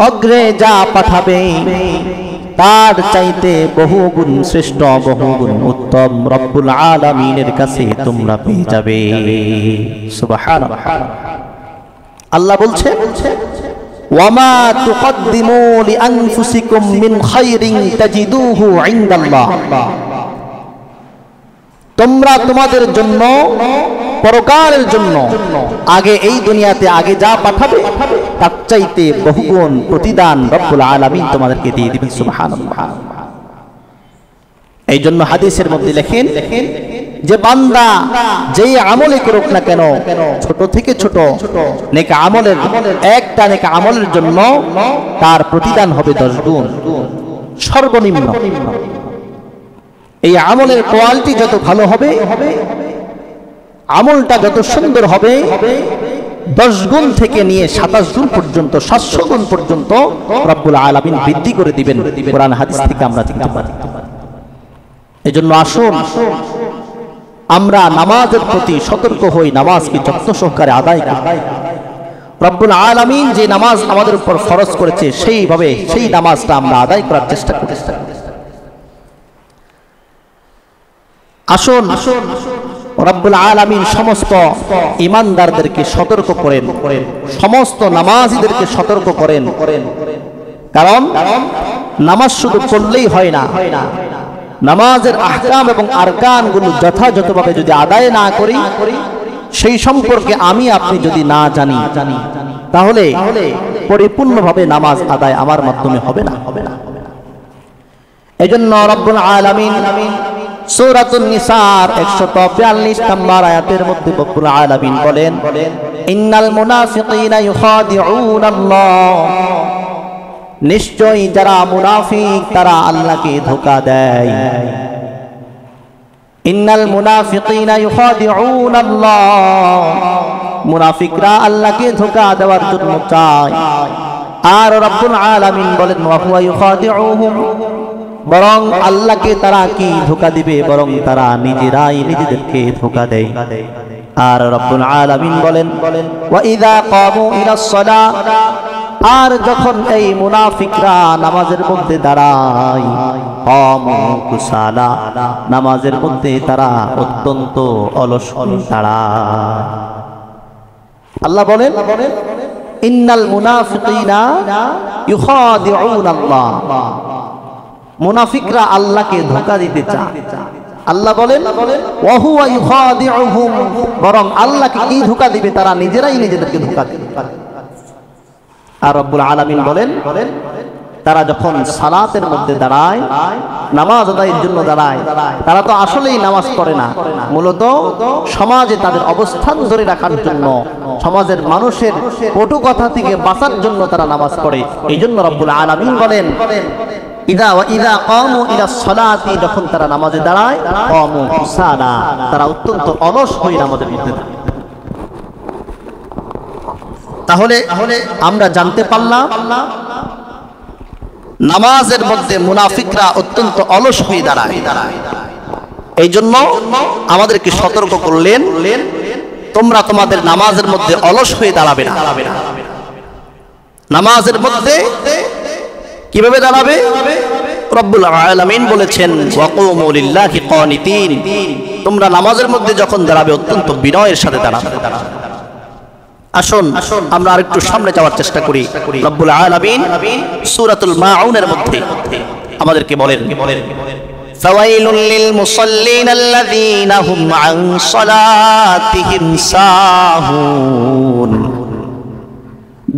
S1: অগ্রে যা পাঠাবে তার চাইতে বহুগুণ শ্রেষ্ঠ, বহুগুণ উত্তম রব্বুল আলামিনের কাছে তোমরা পেয়ে যাবে। সুবহানাল্লাহ। আল্লাহ বলছেন ওয়ামা তুকদ্দিমু লিআনফুসিকুম মিন খায়রিন তাজিদুহু ইনদাল্লাহ, তোমরা তোমাদের জন্য পরকালের জন্য আগে এই দুনিয়াতে আগে যা পাঠাবে তার চাইতে বহুগুণ প্রতিদান রব্বুল আলামিন তোমাদেরকে দিয়ে দিবেন। সুবহানাল্লাহ। এই জন্য হাদিসের মধ্যে লেখেন যে বান্দা যেই আমলে করুক না কেন, ছোট থেকে ছোট নেক আমলের একটা নেক আমলের জন্য তার প্রতিদান হবে 10 গুণ সর্বনিম্ন। এই আমলের কোয়ালিটি যত ভালো হবে, আমলটা যত সুন্দর হবে, 10 গুণ থেকে নিয়ে 27 গুণ পর্যন্ত 700 গুণ পর্যন্ত রব্বুল আলামিন বৃদ্ধি করে দিবেন। কোরআন হাদিস থেকে আমরা জানতে পারি। এজন্য আসুন আমরা নামাজের প্রতি সতর্ক হই, নামাজকে যত্ন সহকারে আদায় করি। রব্বুল আলামিন যে নামাজ আমাদের উপর ফরজ করেছে সেইভাবে সেই নামাজটা আমরা আদায় করার চেষ্টা করি। আসুন রব্বুল আলামিন সমস্ত ঈমানদারদেরকে সতর্ক করেন, সমস্ত নামাজীদেরকে সতর্ক করেন। কারণ নামাজ শুধু পড়লেই হয় না, নামাজের আহকাম এবং আরকানগুলো যথাযথভাবে যদি আদায় না করি, সেই সম্পর্কে আমি আপনি যদি না জানি, তাহলে পরিপূর্ণভাবে নামাজ আদায় আমার মাধ্যমে হবে না। এজন্য রব্বুল আলামিন সূরাতুন নিসার 142 নম্বর আয়াতের মধ্যে রব্বুল আলামিন বলেন, ইন্নাল মুনাফিকিনা ইউখাদিউনাল্লাহ, নিশ্চয়ই যারা মুনাফিক তারা আল্লাহকে ধোঁকা দেয়। ইন্নাল মুনাফিকিনা ইউখাদিউনাল্লাহ, মুনাফিকরা আল্লাহকে ধোঁকা দেওয়ার জন্য চায়। আর রব্বুল আলামিন বলেন, ওয়া হুয়া ইউখাদিউহুম, বরং আল্লাহকে তারা কি ধোঁকা দিবে, বরং তারা নিজেরাই নিজেদেরকে ধোঁকা দেয়। আর রব্বুল আলামিন বলেন, ওয়া ইযা কামু ইলাস সালাহ, আর যখন এই মুনাফিকরা নামাজের মধ্যে দাঁড়ায়, কামু কুসালা, নামাজের মধ্যে তারা অত্যন্ত অলস দাঁড়ায়। আল্লাহ বলেন, ইন্নাল মুনাফিকিনা ইউখাদিউনাল্লাহ, মুনাফিকরা আল্লাহকে ধোঁকা দিতে চায়। আল্লাহ বলেন, ওয়া হুয়া ইউখাদিউহুম, বরং আল্লাহকে কি ধোঁকা দিবে, তারা নিজেরাই নিজেদেরকে ধোঁকা দিবে। আর রব্বুল আলামিন বলেন, তারা যখন সালাতের মধ্যে দাঁড়ায়, নামাজ আদায়ের জন্য দাঁড়ায়, তারা তো আসলেই নামাজ পড়ে না, মূলত সমাজে তাদের অবস্থান ধরে রাখার জন্য, সমাজের মানুষের কটু কথা থেকে বাঁচার জন্য তারা নামাজ পড়ে। এই জন্য রব্বুল আলামিন বলেন, ইযা কামু ইলাস সালাতি, যখন তারা নামাজে দাঁড়ায়, কামু কুসালা, তারা অত্যন্ত অলস হয়ে নামাজের মধ্যে দাঁড়ায়। তাহলে আমরা জানতে পারলাম নামাজের মধ্যে মুনাফিকরা অত্যন্ত অলস হয়ে দাঁড়ায়। এই জন্য আমাদেরকে সতর্ক করলেন, তোমরা তোমাদের নামাজের মধ্যে অলস হয়ে দাঁড়াবে না। নামাজের মধ্যে কিভাবে দাঁড়াবে? রব্বুল আলামিন বলেছেন, ওয়াকুমু লিল্লাহি কানিতিন, তোমরা নামাজের মধ্যে যখন দাঁড়াবে অত্যন্ত বিনয়ের সাথে দাঁড়াবে। আসুন আমরা আরেকটু সামনে যাওয়ার চেষ্টা করি। রব্বুল আলামিন সূরাতুল মাউনের মধ্যে আমাদেরকে বলেন, ফাওয়াইলুল লিল মুসাল্লিন আল্লাযীনা হুম আন সালাতিহিম সাহুন,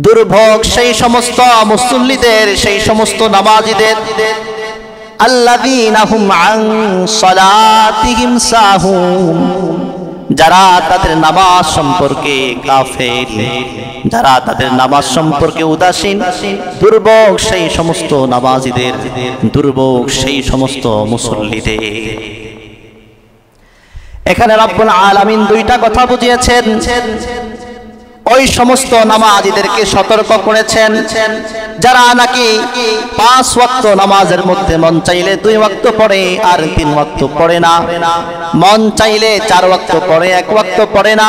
S1: দুর্ভোগ সেই সমস্ত মুসল্লিদের, সেই সমস্ত নামাজীদের, আল্লাযীনা হুম আন সালাতিহিম সাহুন, যারা তাদের নামাজ সম্পর্কে গাফেল, যারা তাদের নামাজ সম্পর্কে উদাসীন, দুর্ভোগ সেই সমস্ত নামাজীদের, দুর্ভোগ সেই সমস্ত মুসল্লিদের। এখানে রব্বুল আলামিন দুইটা কথা বুঝিয়েছেন। ওই সমস্ত নামাজীদেরকে সতর্ক করেছেন যারা নাকি 5 ওয়াক্ত নামাজের মধ্যে মন চাইলে 2 ওয়াক্ত পড়ে আর 3 ওয়াক্ত পড়ে না, মন চাইলে 4 ওয়াক্ত পড়ে 1 ওয়াক্ত পড়ে না।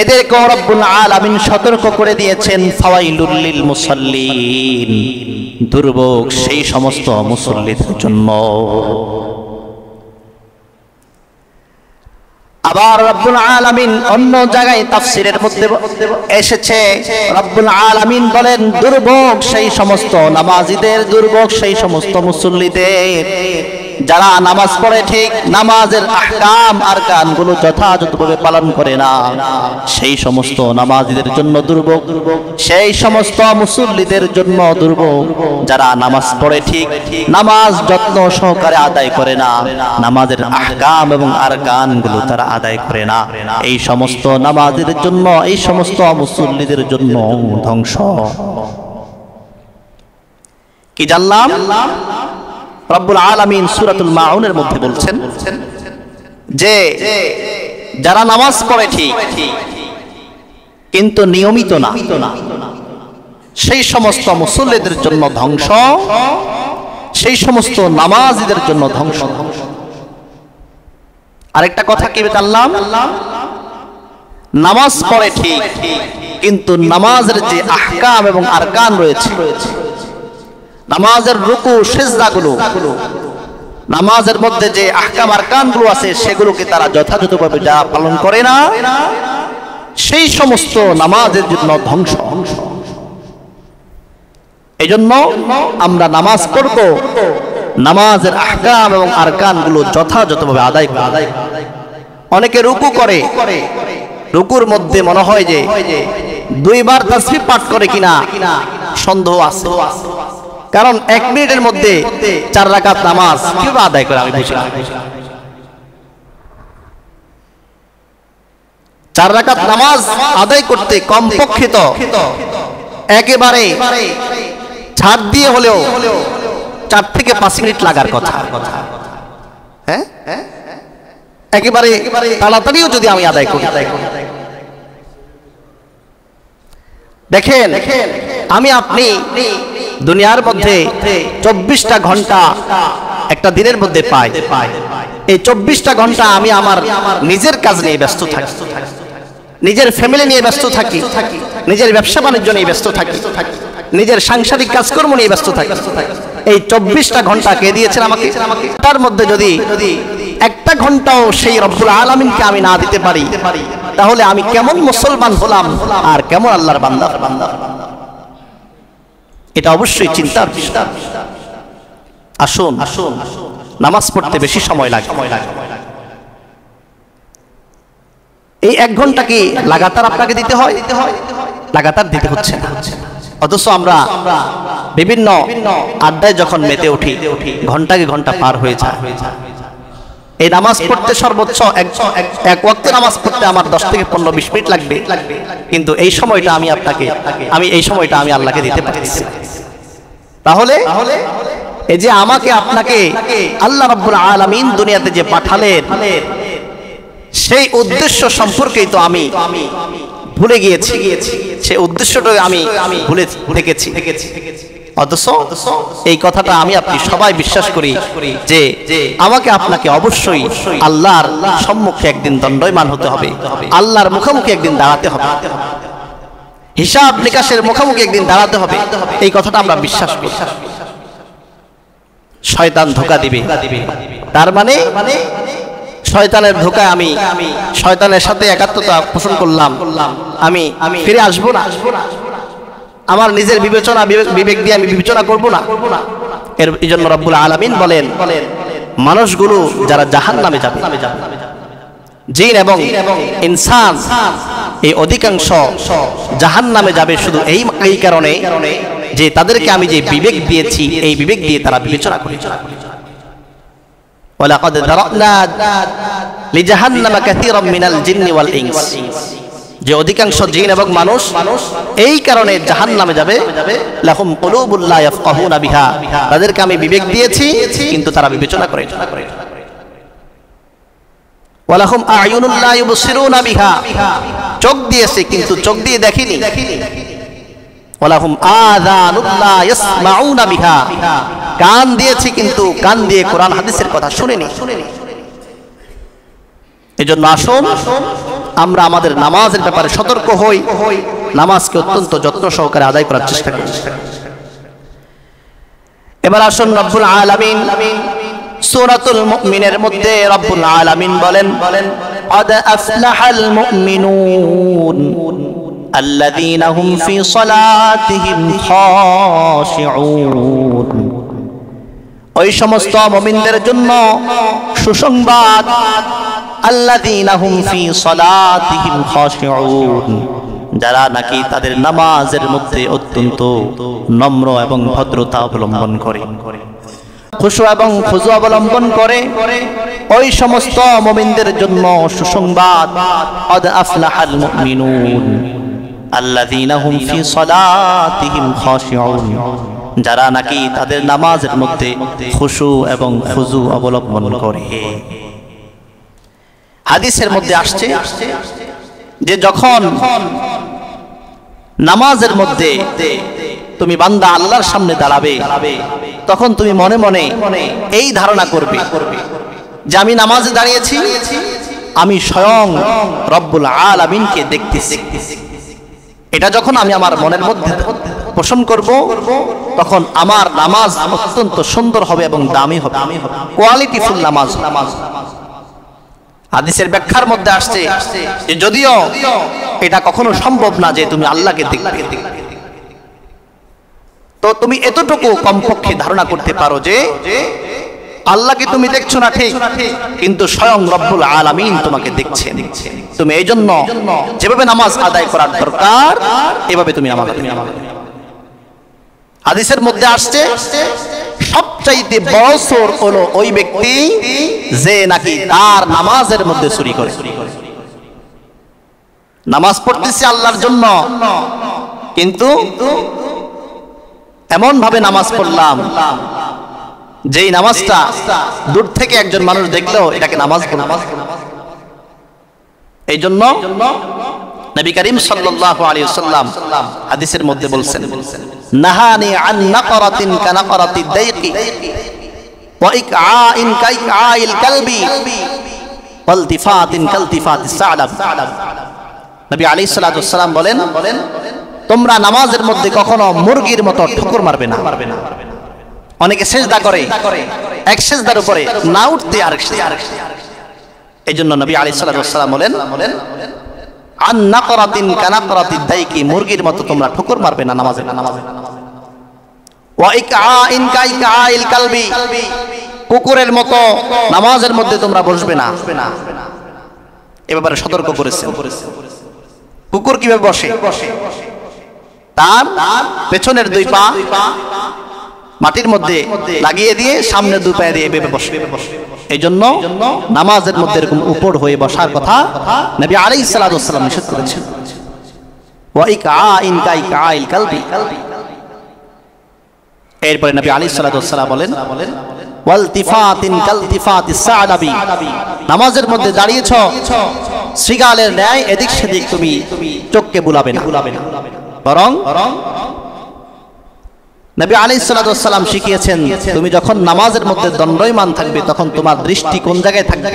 S1: এদেরকে রব্বুল আলামিন সতর্ক করে দিয়েছেন, ফাওয়াইলুল লিল মুসাল্লিন, দুর্ভোগ সেই সমস্ত মুসল্লিদের জন্য। আবার রব্বুল আলামিন অন্য জায়গায় তাফসীরের মধ্যে এসেছে, রব্বুল আলামিন বলেন, দুর্ভোগ সেই সমস্ত নামাজীদের, দুর্ভোগ সেই সমস্ত মুসল্লিদের যারা নামাজ পড়ে ঠিক নামাজের আহকাম আরকানগুলো যথাযথভাবে পালন করে না, সেই সমস্ত নামাজীদের জন্য দুর্ভোগ, সেই সমস্ত মুসল্লিদের জন্য দুর্ভোগ যারা নামাজ পড়ে ঠিক নামাজ যত্ন সহকারে আদায় করে না, নামাজের আহকাম এবং আরকানগুলো তারা আদায় করে না, এই সমস্ত নামাজীদের জন্য, এই সমস্ত মুসল্লিদের জন্য ধ্বংস। কি জানলাম? রব্বুল আলামিন সূরাতুল মাউনের মধ্যে বলছেন যে যারা নামাজ পড়ে ঠিক কিন্তু নিয়মিত না, সেই সমস্ত মুসল্লিদের জন্য ধ্বংস, সেই সমস্ত নামাজীদের জন্য ধ্বংস। আরেকটা কথা কি জানলাম, নামাজ পড়ে ঠিক, কিন্তু নামাজের যে আহকাম এবং আরকান রয়েছে, নামাজের রুকু সিজদাগুলো, নামাজের মধ্যে যে আহকাম আরকানগুলো আছে সেগুলোকে তারা যথাযথভাবে যা পালন করে না, সেই সমস্ত নামাজের জন্য ধ্বংস। এই জন্য আমরা নামাজ পড়ব, নামাজের আহকাম এবং আরকানগুলো যথাযথভাবে আদায় করব। অনেকে রুকু করে, রুকুর মধ্যে মনে হয় যে 2 বার তাসবিহ পাঠ করে কিনা সন্দেহ আছে, কারণ 1 মিনিটের মধ্যে 4 রাকাত নামাজ কিভাবে আদায় করে আমি বুঝি না। 4 রাকাত নামাজ আদায় করতে কমপক্ষে তো একেবারে ছাড় দিয়ে হলেও 4 থেকে 5 মিনিট লাগার কথা। হ্যাঁ, একেবারে তাড়াতাড়িও যদি আমি আদায় করি। দেখেন, আমি আপনি দুনিয়ার মধ্যে 24টা ঘন্টা একটা দিনের মধ্যে পাই। এই 24টা ঘন্টা আমি আমার নিজের কাজ নিয়ে ব্যস্ত থাকি, নিজের ফ্যামিলি নিয়ে ব্যস্ত থাকি, নিজের ব্যবসা বাণিজ্য নিয়ে ব্যস্ত থাকি, নিজের সাংসারিক কাজকর্ম নিয়ে ব্যস্ত থাকি। এই 24টা ঘন্টা কে দিয়েছেন আমাকে? তার মধ্যে যদি 1টা ঘন্টাও সেই রব্বুল আলামিনকে আমি না দিতে পারি, তাহলে আমি কেমন মুসলমান হলাম আর কেমন আল্লাহর বান্দা? এটা অবশ্যই চিন্তার বিষয়। আসুন, নামাজ পড়তে বেশি সময় লাগে। এই 1 ঘন্টা কি লাগাতার আপনাকে দিতে হয়? লাগাতার দিতে হচ্ছে না। অথচ আমরা বিভিন্ন আড্ডায় যখন মেতে উঠি, ঘন্টাকে ঘন্টা পার হয়ে যায়। এই নামাজ পড়তে সর্বোচ্চ এক ওয়াক্ত নামাজ পড়তে আমার 10 থেকে 15-20 মিনিট লাগবে, কিন্তু এই সময়টা আমি আল্লাহকে দিতে পারছি। তাহলে এই যে আমাকে আপনাকে আল্লাহ রাব্বুল আলামিন দুনিয়াতে যে পাঠালেন, সেই উদ্দেশ্য সম্পর্কেই তো আমি ভুলে গিয়েছি, সেই উদ্দেশ্যটা আমি ভুলে থেকেছি। অথচ এই কথাটা আমি আপনি সবাই বিশ্বাস করি যে আমাকে আপনাকে অবশ্যই আল্লাহর সম্মুখে একদিন দণ্ডায়মান হতে হবে, আল্লাহর মুখোমুখি একদিন দাঁড়াতে হবে, হিসাব নিকাশের মুখোমুখি একদিন দাঁড়াতে হবে। এই কথাটা আমরা বিশ্বাস করি। শয়তান ধোঁকা দিবে, তার মানে শয়তানের ধোঁকায় আমি শয়তানের সাথে একাত্মতা পোষণ করলাম, আমি ফিরে আসবো না, আমার নিজের বিবেক দিয়ে আমি বিবেচনা করব না। এই জন্য রব্বুল আলামিন বলেন, মানুষগুলো যারা জাহান্নামে যাবে, জিন এবং ইনসান এই অধিকাংশ জাহান্নামে যাবে শুধু এই কারণে যে তাদেরকে আমি যে বিবেক দিয়েছি, এই বিবেক দিয়ে তারা বিবেচনা করে। ওয়ালাকাদ যারানা লিজাহান্নামা কাসীরাম মিনাল জিন্নি ওয়াল ইনস, যে অধিকাংশ জিন এবং মানুষ এই কারণে জাহান্নামে যাবে। লাহুম কুলুবুল লা ইয়াফকাহুনা বিহা, তাদেরকে আমি বিবেক দিয়েছি কিন্তু তারা বিবেচনা করে না। ওয়ালাহুম আ'য়ুনুল লা ইউবসিরুনা বিহা, চোখ দিয়েছে কিন্তু চোখ দিয়ে দেখেনি। ওয়ালাহুম আযানুল লা ইয়াসমাউনা বিহা, কান দিয়েছি কিন্তু কান দিয়ে কোরআন হাদিসের কথা শুনেনি। এজন্য আসুন আমরা আমাদের নামাজের ব্যাপারে সতর্ক হই, নামাজকে অত্যন্ত যত্ন সহকারে আদায় করার চেষ্টা করি। এবার আসুন রব্বুল আলামিন সূরাতুল মুমিনের মধ্যে রব্বুল আলামিন বলেন, قد أفلح المؤمنون الذين هم في صلاتهم خاشعون, ওই সমস্ত মুমিনদের জন্য সুসংবাদ, আল্লাযীনা হুম ফি সালাতিহিম খাশিউন, যারা নাকি তাদের নামাজের মধ্যে অত্যন্ত নম্র এবং ভদ্রতা অবলম্বন করে, খুশু এবং খুজু অবলম্বন করে, ওই সমস্ত মুমিনদের জন্য সুসংবাদ। قد أفلح المؤمنون الذين هم في صلاتهم خاشعون, যারা নাকি তাদের নামাজের মধ্যে খুশু এবং খুজু অবলম্বন করে। হাদিসের মধ্যে আসছে যে যখন নামাজের মধ্যে তুমি বান্দা আল্লাহর সামনে দাঁড়াবে, তখন তুমি মনে মনে এই ধারণা করবে যে আমি নামাজে দাঁড়িয়েছি, আমি স্বয়ং রব্বুল আলামিনকে দেখতেছি। এটা যখন আমি আমার মনের মধ্যে পোষণ করব, তখন আমার নামাজ অত্যন্ত সুন্দর হবে এবং দামি হবে, কোয়ালিটিফুল নামাজ। হাদিসের ব্যাখ্যার মধ্যে আসছে যে যদিও এটা কখনো সম্ভব না যে তুমি আল্লাহকে দেখবে, তো তুমি এতটুকু কমপক্ষে ধারণা করতে পারো যে আল্লাহকে তুমি দেখছো না ঠিক, কিন্তু স্বয়ং রব্বুল আলামিন তোমাকে দেখছেন। তুমি এই জন্য যেভাবে নামাজ আদায় করার দরকার এভাবে তুমি নামাজ আদায় করো। হাদিসের মধ্যে আসছে সবচাইতে বড় চোর হলো ওই ব্যক্তি যে নাকি তার নামাজের মধ্যে চুরি করে। নামাজ পড়তেছে আল্লাহর জন্য, কিন্তু এমন ভাবে নামাজ পড়লাম যেই নামাজটা দূর থেকে একজন মানুষ দেখলেও এটাকে নামাজ বলবে। এই জন্য নবী করিম সাল্লাল্লাহু আলাইহি ওয়াসাল্লাম হাদিসের মধ্যে বলছেন, নাহানি আন নাকরাতিন কানাকরাতি দাইকি ওয়া ইকআইন কাইকআইল কালবি ওয়ালতিফাতিন কালতিফাতিস সালাব। নবী আলাইহিস সালাতু ওয়াস সালাম বলেন, তোমরা নামাজের মধ্যে কখনো মুরগির মতো ঠোকর মারবে না। অনেকে সেজদা করে, এক সেজদার উপরে না উঠতে আরেক সেজদা। এই জন্য নবী আলাইহিস সালাতু ওয়াস সালাম বলেন, আন নাকরাতিন কানাকরাতিদ দাইকি, মুরগির মতো তোমরা ঠোকর মারবে না নামাজে। ওয়া ইকআইন কাইকআইল কালবি, কুকুরের মতো নামাজের মধ্যে তোমরা বসবে না। এ ব্যাপারে সতর্ক করেছেন। কুকুর কিভাবে বসে? তার পেছনের দুই পা মাটির মধ্যে লাগিয়ে দিয়ে সামনে দুই পায়ে দিয়ে এভাবে বসে। এই জন্য নামাজের মধ্যে এরকম উপর হয়ে বসার কথা নবী আলাইহিস সালাতু ওয়াস সালাম নিষেধ করেছেন। ওয়া ইকআইন কাইকআইল কালবি। এরপরে নবী আলাইহিস সালাতু ওয়াস সালাম বলেন, ওয়ালতিফাতিন কালতিফাতিস সালাবি, নামাজের মধ্যে দাঁড়িয়েছো শৃগালের ন্যায় এদিক সেদিক তুমি চোখকে বুলাবে না, বরং নবী আলাইহিস সালাতু ওয়াস সালাম শিখিয়েছেন তুমি যখন নামাজের মধ্যে দণ্ডায়মান থাকবে তখন তোমার দৃষ্টি কোন জায়গায় থাকবে?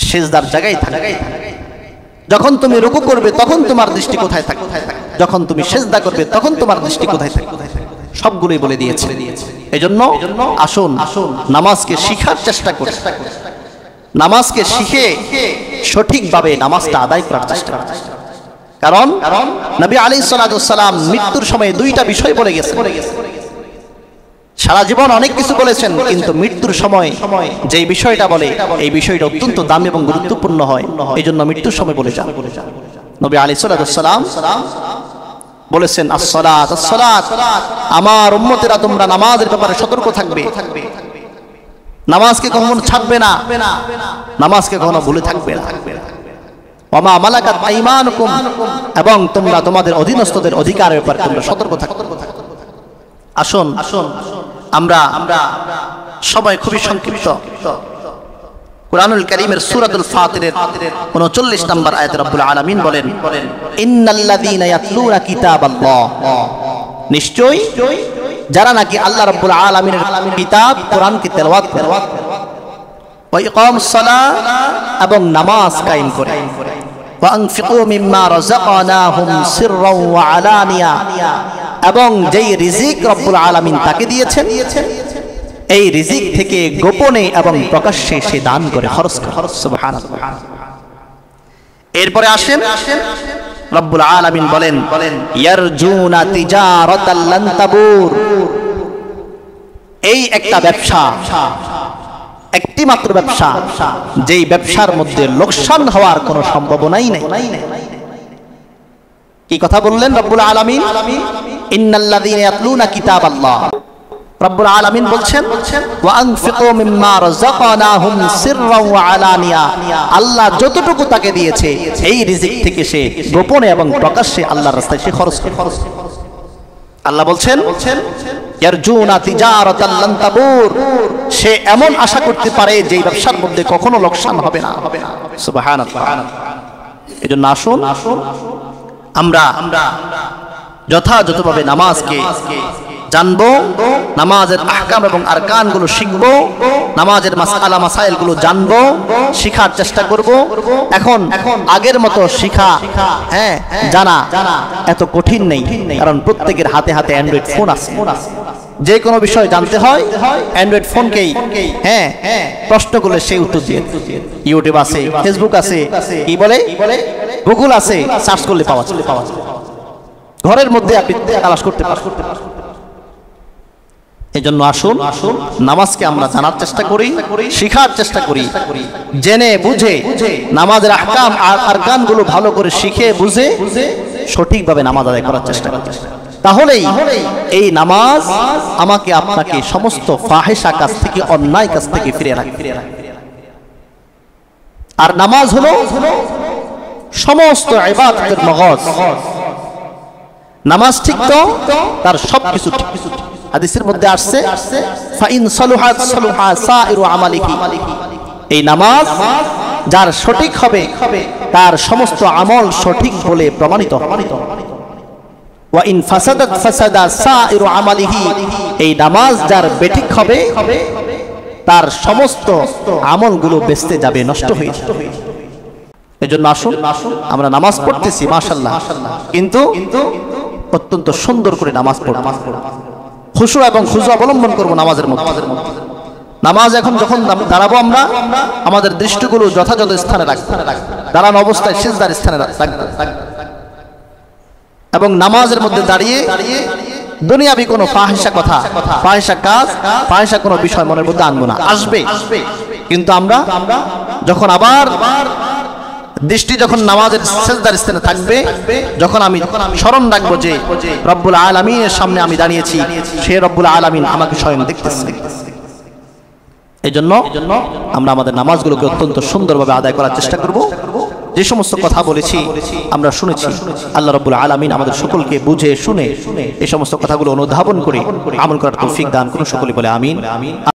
S1: সিজদার জায়গায় থাকবে। যখন তুমি রুকু করবে তখন তোমার দৃষ্টি কোথায় থাকবে? যখন তুমি সিজদা করবে তখন তোমার দৃষ্টি কোথায় থাকবে? সবগুলোই বলে দিয়েছে। এজন্য আসুন নামাজকে শিখার চেষ্টা করি, নামাজকে শিখে সঠিকভাবে নামাজটা আদায় করার চেষ্টা করি। কারণ নবী আলাইহিস সালাতু ওয়াস সালাম মৃত্যুর সময় দুইটা বিষয় বলে গেছেন। সারা জীবন অনেক কিছু বলেছেন, কিন্তু মৃত্যুর সময় যে বিষয়টা বলে এই বিষয়টা অত্যন্ত দামি এবং গুরুত্বপূর্ণ হয়। এই জন্য মৃত্যুর সময় বলে যান। নবী আলাইহিস সালাতু ওয়াস সালাম বলেছেন, আস-সালাত আস-সালাত, আমার উম্মতেরা তোমরা নামাজের ব্যাপারে সতর্ক থাকবে, নামাজকে কখনো ছাড়বে না, নামাজকে কখনো ভুলে থাকবে না। ওয়া মা মালাকাত আইমানুকুম, এবং তোমরা তোমাদের অধীনস্থদের অধিকারের ব্যাপারে তোমরা সতর্ক থাকবে। আসুন আমরা সবাই খুবই সংক্ষিপ্ত কুরআনুল কারীমের সূরাতুল ফাতিরের 39 নম্বর আয়াতে রব্বুল আলামিন বলেন, ইন্নাল্লাযীনা ইয়াতলুনা কিতাবাল্লাহ, নিশ্চয়ই যারা নাকি আল্লাহ রাব্বুল আলামিনের কিতাব কোরআনকে তেলাওয়াত করে, ওয়া ইকামুস সালাহ, এবং নামাজ কায়েম করে, ওয়া আনফিকু মিম্মা রাযাকনাহুম সিররাও ওয়া আলানিয়া, এবং যেই রিজিক রব্বুল আলামিন তাকে দিয়েছেন এই রিজিক থেকে গোপনে এবং প্রকাশ্যে সে দান করে, খরচ করে। সুবহানাল্লাহ। এরপরে আসেন রব্বুল আলামিন বলেন, ইয়ারজুনা তিজারাতাল লান তাবুর, এই একটা ব্যবসা, একটি মাত্র ব্যবসা যেই ব্যবসার মধ্যে লোকসান হওয়ার কোনো সম্ভাবনাই নেই। কি কথা বললেন রব্বুল আলামিন? ইন্নাল্লাযীনা ইয়াতলুনা কিতাবাল্লাহ, রব্বুল আলামিন বলছেন ওয়া আনফিকু মিম্মা রাযাকনাহুম সিররাও ওয়া আলানিয়া, আল্লাহ যতটুকু তাকে দিয়েছে এই রিজিক থেকে সে গোপনে এবং প্রকাশ্যে আল্লাহর রাস্তায় সে খরচ করে। আল্লাহ বলছেন ইয়ারজুনা তিজারাতাল লান তাবুর, সে এমন আশা করতে পারে যে এই ব্যবসার মধ্যে কখনো লোকসান হবে না। সুবহানাল্লাহ। এজন্য আসুন আমরা যথাযথভাবে নামাজকে জানবো, নামাজের আহকাম এবং আরকানগুলো শিখবো, নামাজের মাসআলা মাসাইলগুলো জানবো, শিখার চেষ্টা করব। এখন আগের মতো শিখা জানা এত কঠিন নেই, কারণ প্রত্যেকের হাতে হাতে অ্যান্ড্রয়েড ফোন আছে। যে কোনো বিষয় জানতে হয় অ্যান্ড্রয়েড ফোনকেই প্রশ্ন করলে সেই উত্তর দিয়ে। ইউটিউব আছে, ফেসবুক আছে, কি বলে গুগল আছে, সার্চ করলে পাওয়া যায়। ঘরের মধ্যে আপনি তালাশ করতে পারেন। এই জন্য আসুন নামাজকে আমরা জানার চেষ্টা করি, শিখার চেষ্টা করি, জেনে বুঝে নামাজের আহকাম আর আরকানগুলো ভালো করে শিখে বুঝে সঠিকভাবে নামাজ আদায় করার চেষ্টা করি। তাহলেই এই নামাজ আমাকে আপনাকে সমস্ত ফাহিশা কাজ থেকে, অন্যায় কাজ থেকে ফিরে রাখবে। আর নামাজ হলো সমস্ত ইবাদতের মগজ। নামাজ ঠিক তো তার সবকিছু ঠিক। হাদিসের মধ্যে আসছে ফাইন সালুহাত সালুহা সাইরু আমালিহি, এই নামাজ যার সঠিক হবে তার সমস্ত আমল সঠিক বলে প্রমাণিত হবে। ওয়া ইন ফাসাদাত ফাসাদা সাইরু আমালিহি, এই নামাজ যার বেঠিক হবে তার সমস্ত আমলগুলো বেস্তে যাবে, নষ্ট হয়ে যাবে। এজন্য আসুন আমরা নামাজ পড়তেছি মাশাআল্লাহ, কিন্তু অত্যন্ত সুন্দর করে নামাজ পড়ব, খুশু এবং খুজু অবলম্বন করব নামাজের মধ্যে। নামাজ এখন যখন দাঁড়াবো আমরা আমাদের দৃষ্টিগুলো যথাযথ স্থানে রাখবো, দাঁড়ানো অবস্থায় সিজদার স্থানে রাখবো, এবং নামাজের মধ্যে দাঁড়িয়ে দুনিয়াবি কোনো ফাহিশা কথা, ফাহিশা কাজ, ফাহিশা কোনো বিষয় মনের মধ্যে আনবো না। আসবে, কিন্তু আমরা যখন আবার দৃষ্টি যখন নামাজের সিজদার স্থানে থাকবে, যখন আমি স্মরণ রাখবো যে রব্বুল আলামিনের সামনে আমি দাঁড়িয়েছি, সে রব্বুল আলামিন আমাকে স্বয়ং দেখতেছে। এই জন্য আমরা আমাদের নামাজগুলোকে অত্যন্ত সুন্দরভাবে আদায় করার চেষ্টা করব। যে সমস্ত কথা বলেছি আমরা শুনেছি, আল্লাহ রাব্বুল আলামিন আমাদের সকলকে বুঝে শুনে এই সমস্ত কথাগুলো অনুধাবন করে আমল করার তৌফিক দান করুন। সকলে বলে আমিন।